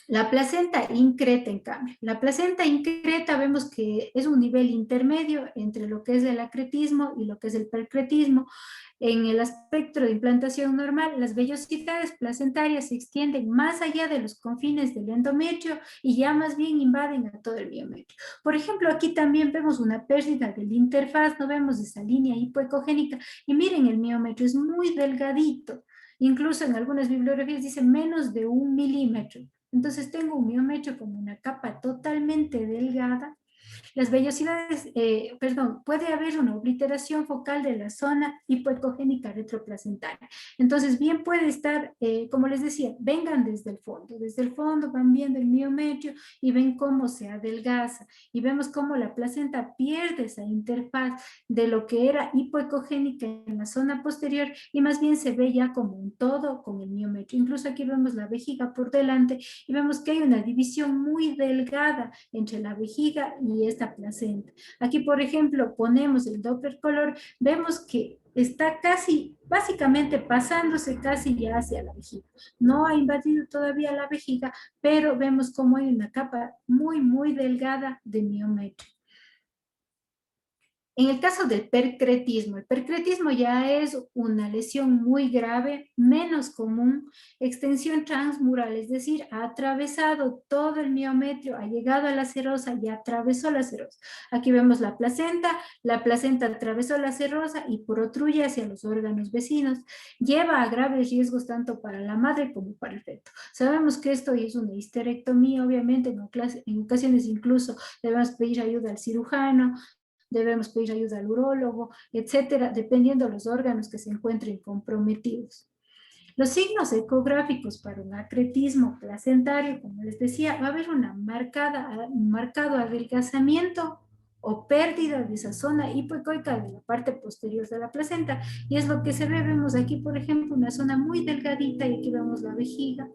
La placenta increta, en cambio. La placenta increta vemos que es un nivel intermedio entre lo que es el acretismo y lo que es el percretismo. En el aspecto de implantación normal, las vellosidades placentarias se extienden más allá de los confines del endometrio y ya más bien invaden a todo el miometrio. Por ejemplo, aquí también vemos una pérdida de la interfaz, no vemos esa línea hipoecogénica y miren el miometrio, es muy delgadito. Incluso en algunas bibliografías dice menos de 1 milímetro. Entonces tengo un miometrio como una capa totalmente delgada. Las vellosidades, puede haber una obliteración focal de la zona hipoecogénica retroplacentaria. Entonces, bien puede estar, como les decía, vengan desde el fondo van viendo el miometrio y ven cómo se adelgaza y vemos cómo la placenta pierde esa interfaz de lo que era hipoecogénica en la zona posterior y más bien se ve ya como un todo con el miometrio. Incluso aquí vemos la vejiga por delante y vemos que hay una división muy delgada entre la vejiga y esta placenta. Aquí, por ejemplo, ponemos el Doppler color, vemos que está casi, básicamente pasándose casi ya hacia la vejiga. No ha invadido todavía la vejiga, pero vemos como hay una capa muy, muy delgada de miometrio. En el caso del percretismo, el percretismo ya es una lesión muy grave, menos común, extensión transmural, es decir, ha atravesado todo el miometrio, ha llegado a la serosa y atravesó la serosa. Aquí vemos la placenta atravesó la serosa y protruye hacia los órganos vecinos. Lleva a graves riesgos tanto para la madre como para el feto. Sabemos que esto es una histerectomía, obviamente, en ocasiones incluso debemos pedir ayuda al cirujano. debemos pedir ayuda al urólogo, etcétera, dependiendo de los órganos que se encuentren comprometidos. Los signos ecográficos para un acretismo placentario, como les decía, va a haber un marcado adelgazamiento o pérdida de esa zona hipoecoica de la parte posterior de la placenta. Y es lo que se ve, vemos aquí, por ejemplo, una zona muy delgadita y aquí vemos la vejiga.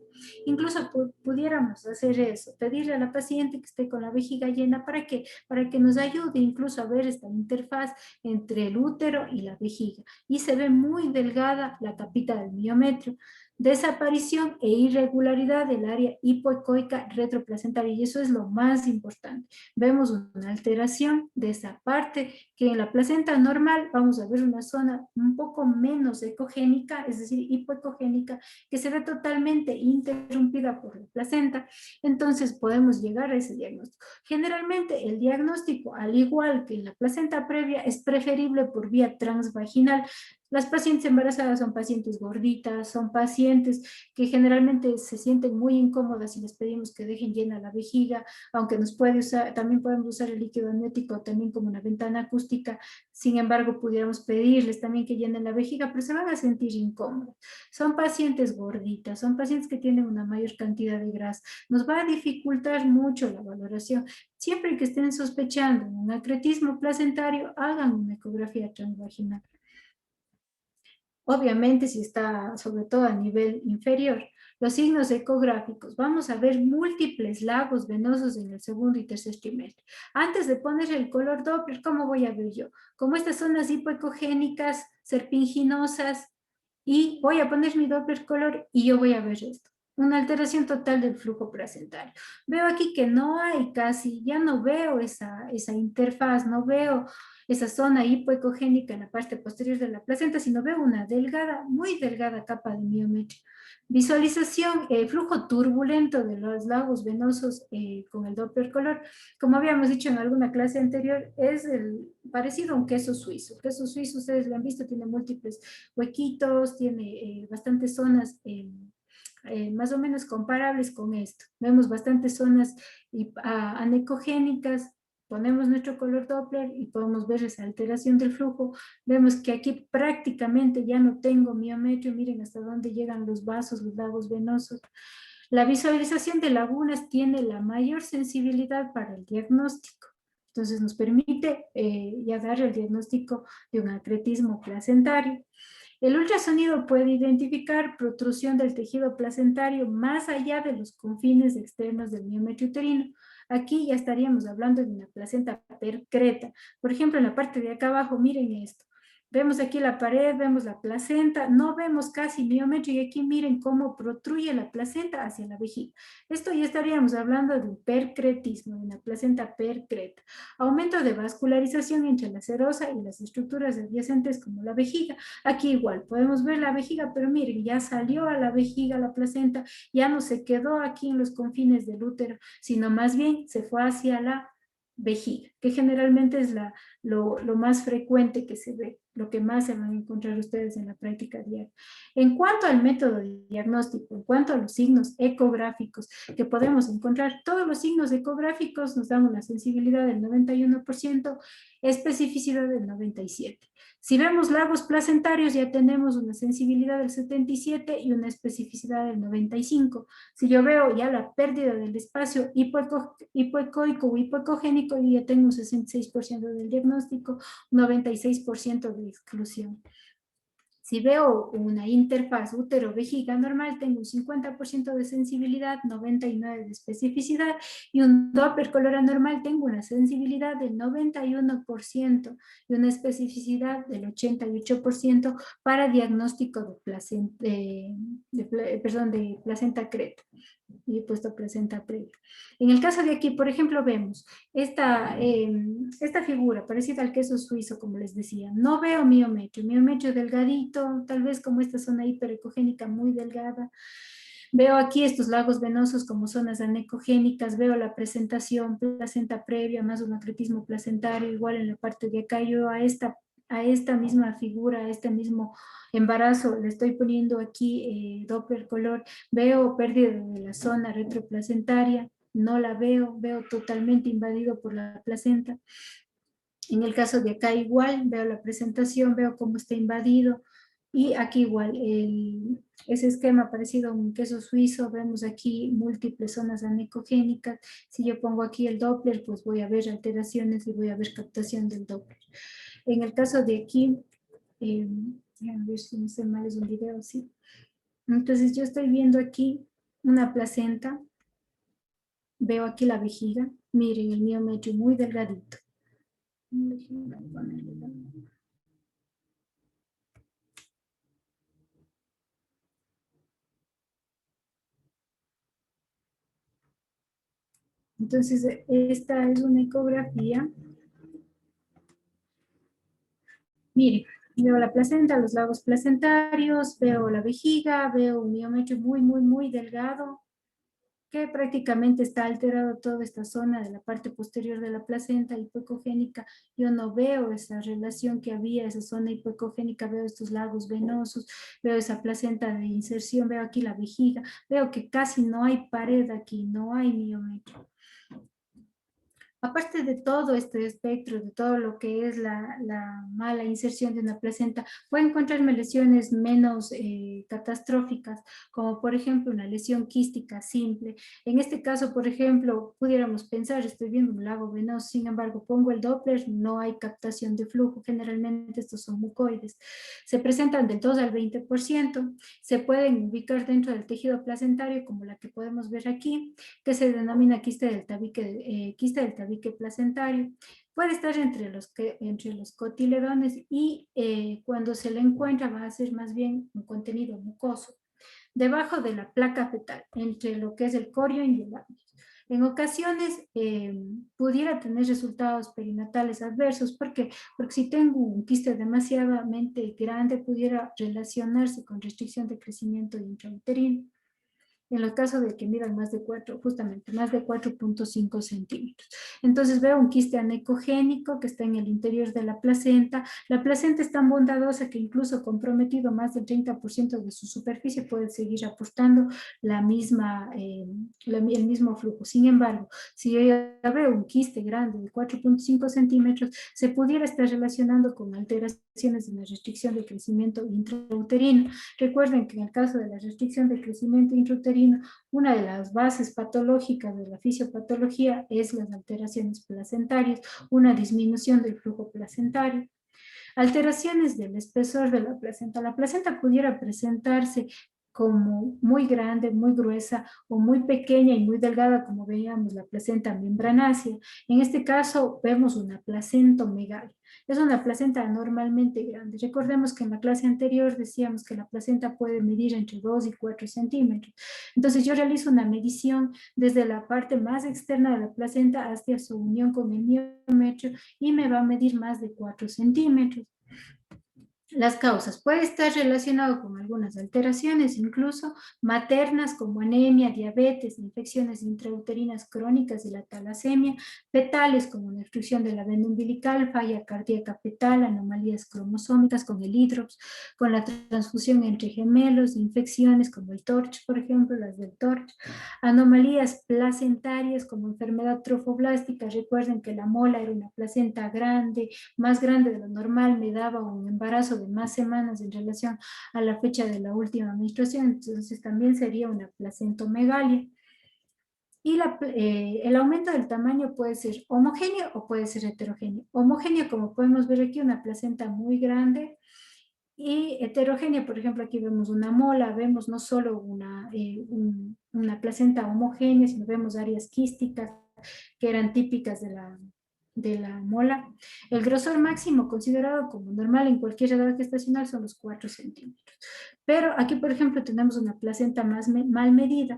Incluso pudiéramos hacer eso, pedirle a la paciente que esté con la vejiga llena para que nos ayude incluso a ver esta interfaz entre el útero y la vejiga. Y se ve muy delgada la capita del miometrio. Desaparición e irregularidad del área hipoecoica retroplacentaria, y eso es lo más importante. Vemos una alteración de esa parte, que en la placenta normal vamos a ver una zona un poco menos ecogénica, es decir, hipoecogénica, que se ve totalmente interrumpida por la placenta. Entonces podemos llegar a ese diagnóstico. Generalmente el diagnóstico, al igual que en la placenta previa, es preferible por vía transvaginal. Las pacientes embarazadas son pacientes gorditas, son pacientes que generalmente se sienten muy incómodas y les pedimos que dejen llena la vejiga, aunque también podemos usar el líquido amniótico también como una ventana acústica. Sin embargo, pudiéramos pedirles también que llenen la vejiga, pero se van a sentir incómodos. Son pacientes gorditas, son pacientes que tienen una mayor cantidad de grasa. Nos va a dificultar mucho la valoración. Siempre que estén sospechando un acretismo placentario, hagan una ecografía transvaginal. Obviamente, si está sobre todo a nivel inferior, los signos ecográficos, vamos a ver múltiples lagos venosos en el segundo y tercer trimestre. Antes de poner el color Doppler, ¿cómo voy a ver yo? Como estas zonas hipoecogénicas, serpiginosas, y voy a poner mi Doppler color y yo voy a ver esto. Una alteración total del flujo placentario. Veo aquí que no hay casi, ya no veo esa interfaz, no veo esa zona hipoecogénica en la parte posterior de la placenta, sino veo una delgada, muy delgada capa de miometrio. Visualización, flujo turbulento de los lagos venosos con el Doppler color. Como habíamos dicho en alguna clase anterior, es parecido a un queso suizo. El queso suizo, ustedes lo han visto, tiene múltiples huequitos, tiene bastantes zonas más o menos comparables con esto. Vemos bastantes zonas anecogénicas. Ponemos nuestro color Doppler y podemos ver esa alteración del flujo. Vemos que aquí prácticamente ya no tengo miometrio. Miren hasta dónde llegan los vasos, los lagos venosos. La visualización de lagunas tiene la mayor sensibilidad para el diagnóstico. Entonces nos permite ya dar el diagnóstico de un acretismo placentario. El ultrasonido puede identificar protrusión del tejido placentario más allá de los confines externos del miometrio uterino. Aquí ya estaríamos hablando de una placenta percreta. Por ejemplo, en la parte de acá abajo, miren esto. Vemos aquí la pared, vemos la placenta, no vemos casi miometrio y aquí miren cómo protruye la placenta hacia la vejiga. Esto ya estaríamos hablando de un percretismo, de una placenta percreta. Aumento de vascularización entre la serosa y las estructuras adyacentes como la vejiga. Aquí igual, podemos ver la vejiga, pero miren, ya salió a la vejiga la placenta, ya no se quedó aquí en los confines del útero, sino más bien se fue hacia la vejiga, que generalmente es lo más frecuente que se ve, lo que más se van a encontrar ustedes en la práctica diaria. En cuanto al método de diagnóstico, en cuanto a los signos ecográficos que podemos encontrar, todos los signos ecográficos nos dan una sensibilidad del 91%, especificidad del 97%. Si vemos lagos placentarios, ya tenemos una sensibilidad del 77% y una especificidad del 95%. Si yo veo ya la pérdida del espacio hipoecoico o hipoecogénico, yo ya tengo un 66% del diagnóstico, 96% de exclusión. Si veo una interfaz útero-vejiga normal, tengo un 50% de sensibilidad, 99% de especificidad, y un Doppler color anormal tengo una sensibilidad del 91% y una especificidad del 88% para diagnóstico de placenta creta. Y he puesto placenta previa. En el caso de aquí, por ejemplo, vemos esta figura parecida al queso suizo, como les decía. No veo miometrio delgadito, tal vez como esta zona hiperecogénica muy delgada. Veo aquí estos lagos venosos como zonas anecogénicas, veo la presentación, placenta previa, más un acretismo placentario, igual en la parte de acá. Yo a esta misma figura, a este mismo embarazo, le estoy poniendo aquí Doppler color, veo pérdida de la zona retroplacentaria, no la veo, veo totalmente invadido por la placenta. En el caso de acá igual, veo la presentación, veo cómo está invadido. Y aquí igual, ese esquema parecido a un queso suizo, vemos aquí múltiples zonas anecogénicas. Si yo pongo aquí el Doppler, pues voy a ver alteraciones y voy a ver captación del Doppler. En el caso de aquí, a ver si no sé mal, es un video, sí. Entonces yo estoy viendo aquí una placenta, veo aquí la vejiga, miren el miometrio muy delgadito. Entonces, esta es una ecografía. Miren, veo la placenta, los lagos placentarios, veo la vejiga, veo un miometrio muy delgado, que prácticamente está alterado toda esta zona de la parte posterior de la placenta hipoecogénica. Yo no veo esa relación que había, esa zona hipoecogénica, veo estos lagos venosos, veo esa placenta de inserción, veo aquí la vejiga, veo que casi no hay pared aquí, no hay miometrio. Aparte de todo este espectro, de todo lo que es la mala inserción de una placenta, puede encontrarme lesiones menos catastróficas, como por ejemplo una lesión quística simple. En este caso, por ejemplo, pudiéramos pensar, estoy viendo un lago venoso, sin embargo, pongo el Doppler, no hay captación de flujo, generalmente estos son mucoides. Se presentan del 2 al 20%, se pueden ubicar dentro del tejido placentario, como la que podemos ver aquí, que se denomina quiste del tabique placentario. Puede estar entre los cotiledones y cuando se le encuentra va a ser más bien un contenido mucoso, debajo de la placa fetal, entre lo que es el corión y el lábios. En ocasiones pudiera tener resultados perinatales adversos. ¿Por qué? Porque si tengo un quiste demasiadamente grande, pudiera relacionarse con restricción de crecimiento intrauterino. En los casos de que midan más de 4, justamente más de 4.5 centímetros. Entonces veo un quiste anecogénico que está en el interior de la placenta. La placenta es tan bondadosa que incluso comprometido más del 30% de su superficie puede seguir aportando el mismo flujo. Sin embargo, si yo ya veo un quiste grande de 4.5 centímetros, se pudiera estar relacionando con alteraciones en la restricción de crecimiento intrauterino. Recuerden que en el caso de la restricción de crecimiento intrauterino, una de las bases patológicas de la fisiopatología es las alteraciones placentarias, una disminución del flujo placentario. Alteraciones del espesor de la placenta. La placenta pudiera presentarse como muy grande, muy gruesa o muy pequeña y muy delgada, como veíamos la placenta membranácea. En este caso vemos una placentomegalia. Es una placenta anormalmente grande. Recordemos que en la clase anterior decíamos que la placenta puede medir entre 2 y 4 centímetros. Entonces yo realizo una medición desde la parte más externa de la placenta hasta su unión con el miometrio y me va a medir más de 4 centímetros. Las causas puede estar relacionado con algunas alteraciones, incluso maternas como anemia, diabetes, infecciones intrauterinas crónicas y la talasemia, fetales como una obstrucción de la vena umbilical, falla cardíaca fetal, anomalías cromosómicas con el hidrops, con la transfusión entre gemelos, infecciones como el TORCH, por ejemplo, las del TORCH, anomalías placentarias como enfermedad trofoblástica. Recuerden que la mola era una placenta grande, más grande de lo normal, me daba un embarazo de más semanas en relación a la fecha de la última menstruación, entonces también sería una placentomegalia. Y el aumento del tamaño puede ser homogéneo o puede ser heterogéneo. Homogéneo, como podemos ver aquí, una placenta muy grande, y heterogénea, por ejemplo, aquí vemos una mola, vemos no solo una placenta homogénea, sino vemos áreas quísticas que eran típicas de la mola. El grosor máximo considerado como normal en cualquier edad gestacional son los 4 centímetros. Pero aquí, por ejemplo, tenemos una placenta mal medida.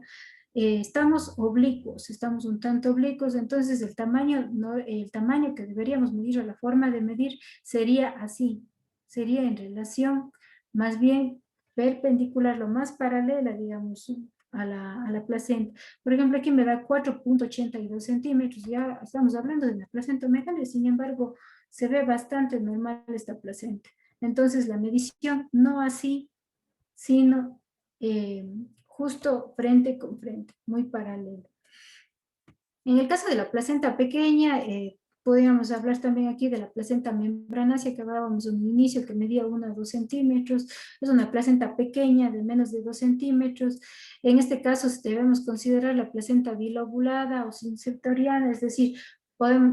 Estamos oblicuos, estamos un tanto oblicuos, entonces el tamaño que deberíamos medir o la forma de medir sería así, sería en relación más bien perpendicular, lo más paralela, digamos, a la placenta. Por ejemplo, aquí me da 4.82 centímetros, ya estamos hablando de una placenta megalia, sin embargo, se ve bastante normal esta placenta. Entonces, la medición no así, sino justo frente con frente, muy paralelo. En el caso de la placenta pequeña, Podríamos hablar también aquí de la placenta membranácea que hablábamos en un inicio, que medía 1 a 2 centímetros. Es una placenta pequeña de menos de 2 centímetros. En este caso debemos considerar la placenta bilobulada o sinsectoriana, es decir,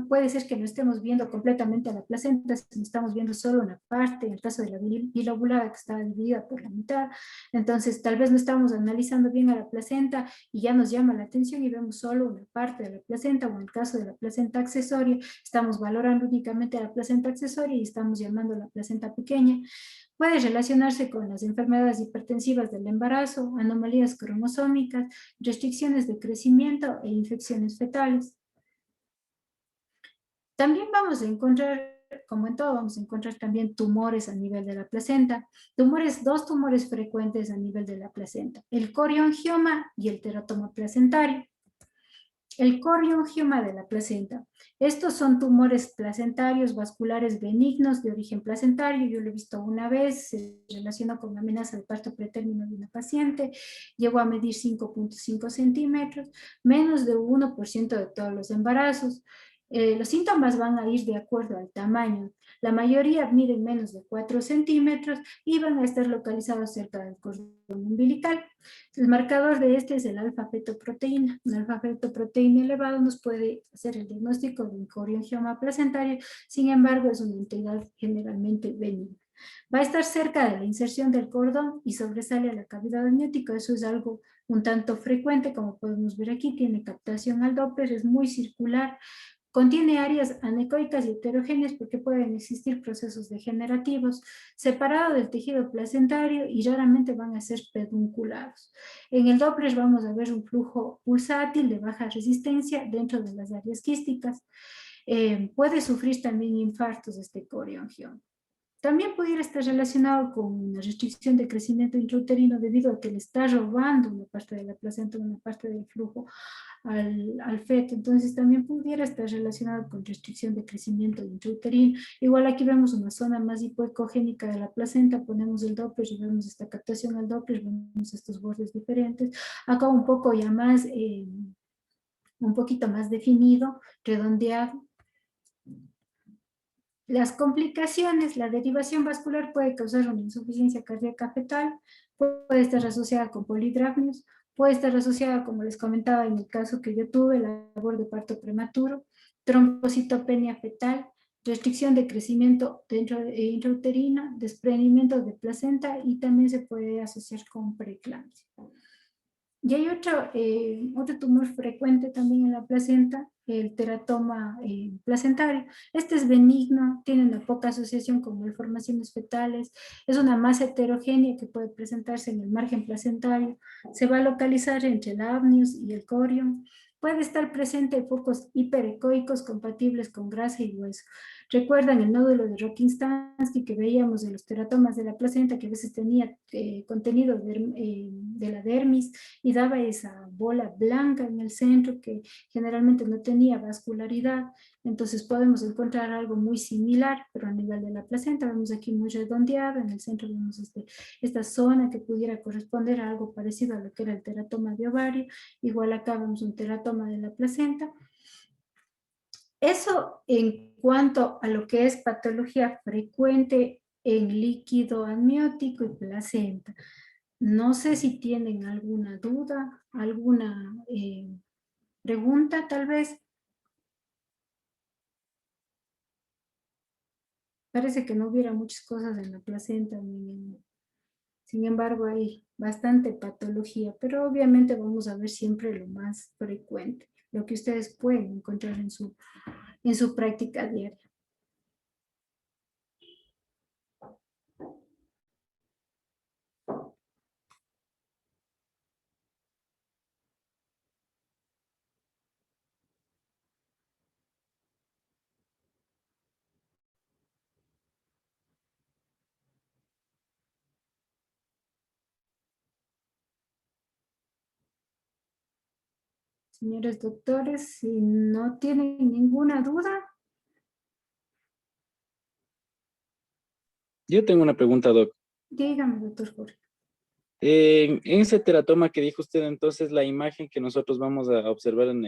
puede ser que no estemos viendo completamente a la placenta, si estamos viendo solo una parte, en el caso de la bilobulada que está dividida por la mitad. Entonces tal vez no estamos analizando bien a la placenta y ya nos llama la atención y vemos solo una parte de la placenta, o en el caso de la placenta accesoria, estamos valorando únicamente a la placenta accesoria y estamos llamando a la placenta pequeña. Puede relacionarse con las enfermedades hipertensivas del embarazo, anomalías cromosómicas, restricciones de crecimiento e infecciones fetales. También vamos a encontrar, como en todo, vamos a encontrar también tumores a nivel de la placenta. Dos tumores frecuentes a nivel de la placenta, el coriongioma y el teratoma placentario. El coriongioma de la placenta. Estos son tumores placentarios vasculares benignos de origen placentario. Yo lo he visto una vez, se relaciona con amenaza de parto pretérmino de una paciente. Llegó a medir 5.5 centímetros, menos de 1% de todos los embarazos. Los síntomas van a ir de acuerdo al tamaño. La mayoría miden menos de 4 centímetros y van a estar localizados cerca del cordón umbilical. El marcador de este es el alfa-fetoproteína. Un alfa-fetoproteína elevado nos puede hacer el diagnóstico de un coriongioma placentario, sin embargo es una entidad generalmente benigna. Va a estar cerca de la inserción del cordón y sobresale a la cavidad amniótica. Eso es algo un tanto frecuente, como podemos ver aquí, tiene captación al Doppler, es muy circular. Contiene áreas anecoicas y heterogéneas porque pueden existir procesos degenerativos, separado del tejido placentario y raramente van a ser pedunculados. En el Doppler vamos a ver un flujo pulsátil de baja resistencia dentro de las áreas quísticas. Puede sufrir también infartos este coriongioma. También pudiera estar relacionado con una restricción de crecimiento intrauterino debido a que le está robando una parte de la placenta, una parte del flujo al feto. Entonces también pudiera estar relacionado con restricción de crecimiento intrauterino. Igual aquí vemos una zona más hipoecogénica de la placenta, ponemos el Doppler y vemos esta captación al Doppler, vemos estos bordes diferentes. Acá un poco ya más, un poquito más definido, redondeado. Las complicaciones, la derivación vascular puede causar una insuficiencia cardíaca fetal, puede estar asociada con polidragmios, puede estar asociada, como les comentaba en el caso que yo tuve, la labor de parto prematuro, trombocitopenia fetal, restricción de crecimiento intrauterino, desprendimiento de placenta y también se puede asociar con preeclampsia. Y hay otro tumor frecuente también en la placenta, el teratoma placentario. Este es benigno, tiene una poca asociación con malformaciones fetales, es una masa heterogénea que puede presentarse en el margen placentario, se va a localizar entre el amnios y el corion, puede estar presente en focos hiperecoicos compatibles con grasa y hueso. ¿Recuerdan el nódulo de Rokitansky que veíamos en los teratomas de la placenta, que a veces tenía contenido de la dermis y daba esa bola blanca en el centro que generalmente no tenía vascularidad? Entonces podemos encontrar algo muy similar, pero a nivel de la placenta. Vemos aquí muy redondeado, en el centro vemos esta zona que pudiera corresponder a algo parecido a lo que era el teratoma de ovario. Igual acá vemos un teratoma de la placenta. Eso en cuanto a lo que es patología frecuente en líquido amniótico y placenta. No sé si tienen alguna duda, alguna pregunta tal vez. Parece que no hubiera muchas cosas en la placenta, sin embargo hay bastante patología, pero obviamente vamos a ver siempre lo más frecuente, lo que ustedes pueden encontrar en su práctica diaria. Señores doctores, si no tienen ninguna duda. Yo tengo una pregunta, Doc. Dígame, doctor Jorge. En ese teratoma que dijo usted, entonces, la imagen que nosotros vamos a observar en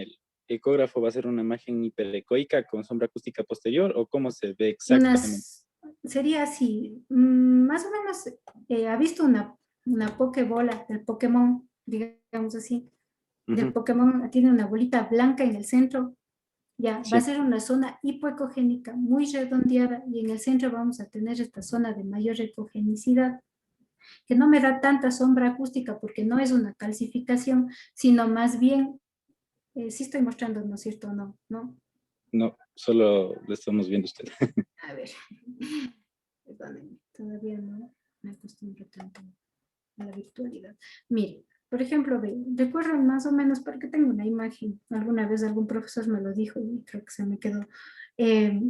ecógrafo va a ser una imagen hiperecoica con sombra acústica posterior o cómo se ve exactamente? Sería así, más o menos, ha visto una pokebola del Pokémon, digamos así, del Ujú. Pokémon, tiene una bolita blanca en el centro, ya, va a Sí. ser una zona hipoecogénica muy redondeada y en el centro vamos a tener esta zona de mayor ecogenicidad, que no me da tanta sombra acústica porque no es una calcificación, sino más bien, sí estoy mostrando, ¿no es cierto? No, no. No, solo lo estamos viendo usted. A ver, perdónenme, todavía no me acostumbro tanto a la virtualidad. Mire, por ejemplo, recuerdo más o menos, porque tengo una imagen, alguna vez algún profesor me lo dijo y creo que se me quedó, eh,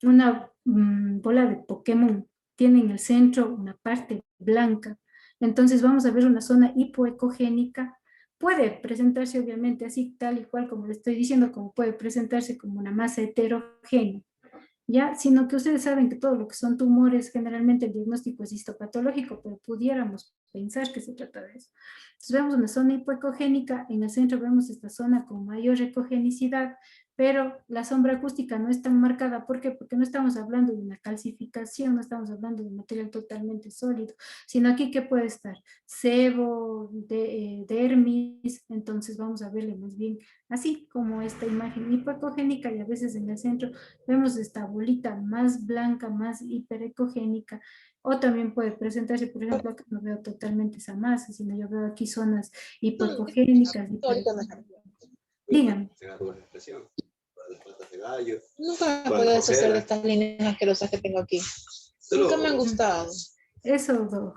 una bola de Pokémon tiene en el centro una parte blanca, entonces vamos a ver una zona hipoecogénica, puede presentarse obviamente así tal y cual como le estoy diciendo, como puede presentarse como una masa heterogénea, ya, sino que ustedes saben que todo lo que son tumores, generalmente el diagnóstico es histopatológico, pero pudiéramos pensar que se trata de eso. Entonces vemos una zona hipoecogénica, en el centro vemos esta zona con mayor ecogenicidad, pero la sombra acústica no es tan marcada. ¿Por qué? Porque no estamos hablando de una calcificación, no estamos hablando de un material totalmente sólido, sino aquí que puede estar sebo, dermis, entonces vamos a verle más bien así como esta imagen hipoecogénica y a veces en el centro vemos esta bolita más blanca, más hiperecogénica, o también puede presentarse, por ejemplo, acá no veo totalmente esa masa, sino yo veo aquí zonas hipoecogénicas, díganme. Nunca me puedo deshacer de estas líneas asquerosas que tengo aquí. Nunca me han gustado. Eso, do.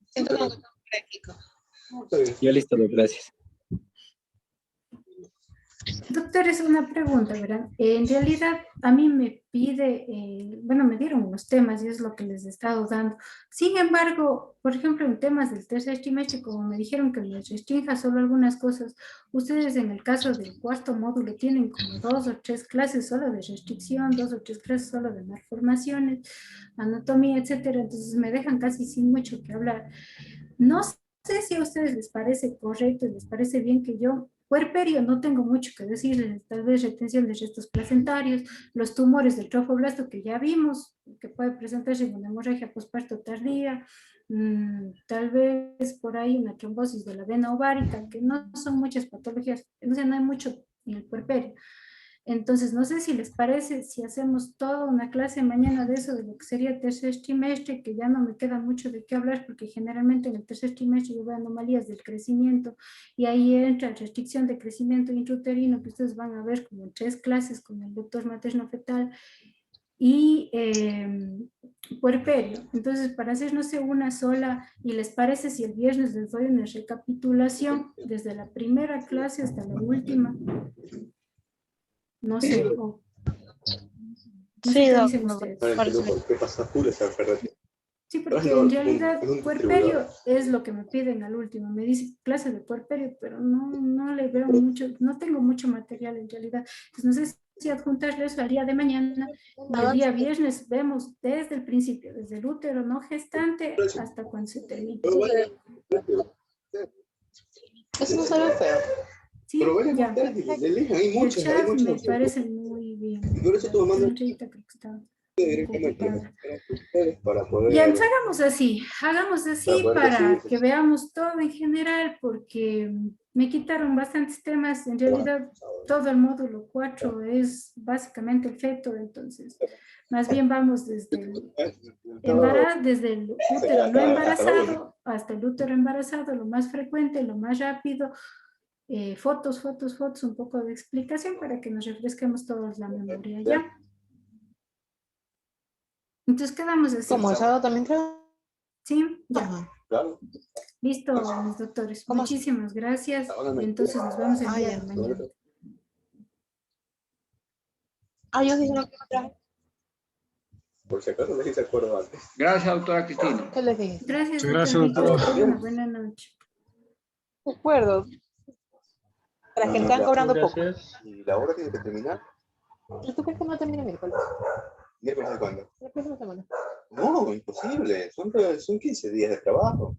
Siento como que son práctico. Ya listo, gracias. Doctor, es una pregunta, ¿verdad? En realidad, a mí me pide, bueno, me dieron unos temas y es lo que les he estado dando. Sin embargo, por ejemplo, en temas del tercer trimestre, como me dijeron que les restrinja solo algunas cosas, ustedes en el caso del cuarto módulo tienen como 2 o 3 clases solo de restricción, 2 o 3 clases solo de malformaciones, anatomía, etcétera. Entonces me dejan casi sin mucho que hablar. No sé si a ustedes les parece correcto, les parece bien que yo, puerperio, no tengo mucho que decirles, tal vez retención de restos placentarios, los tumores del trofoblasto que ya vimos, que puede presentarse en una hemorragia posparto tardía, tal vez por ahí una trombosis de la vena ovárica, que no son muchas patologías, no sé, no hay mucho en el puerperio. Entonces, no sé si les parece, si hacemos toda una clase mañana de eso, de lo que sería el tercer trimestre, que ya no me queda mucho de qué hablar, porque generalmente en el tercer trimestre yo veo anomalías del crecimiento, y ahí entra restricción de crecimiento intrauterino, que ustedes van a ver como en 3 clases con el doctor materno-fetal, y puerperio. Entonces, para hacer, no sé, una sola, y les parece si el viernes les doy una recapitulación, desde la primera clase hasta la última. No sé, no sé Sí, qué doc, dicen me ustedes. parece bien. Sí, porque en realidad puerperio es lo que me piden al último. Me dice clase de puerperio, pero no le veo mucho, no tengo mucho material en realidad. Entonces no sé si adjuntarle eso al día de mañana y el día viernes vemos desde el principio, desde el útero no gestante hasta cuando se termine. Eso no se ve feo. Sí, ya. El chat me parece muy bien. La entrevista creo que está ocupada. Ya, entonces hagamos así para que veamos todo en general, porque me quitaron bastantes temas, en realidad todo el módulo 4 es básicamente el feto, entonces más bien vamos desde el embarazo, desde el útero no embarazado hasta el útero embarazado, lo más frecuente, lo más rápido, fotos, un poco de explicación para que nos refresquemos todos la memoria, ¿ya? Entonces quedamos así. ¿Cómo el sábado también trabaja? Sí, ya. Ajá. Listo, mis doctores. ¿Cómo? Muchísimas gracias. Entonces nos vemos el día ya. de mañana. Ellos dijeron que no trabajan. Por si acaso, no sé si se acuerda antes. Gracias, doctora Cristina. ¿Qué les dije? Gracias, Gracias, doctor. doctor. Que tengan una buena noche. De acuerdo. Para que están cobrando poco. Gracias. Y la hora tiene que terminar. ¿Y tú crees que no termina miércoles? ¿Miércoles de cuándo? La próxima semana. No, imposible. Son 15 días de trabajo.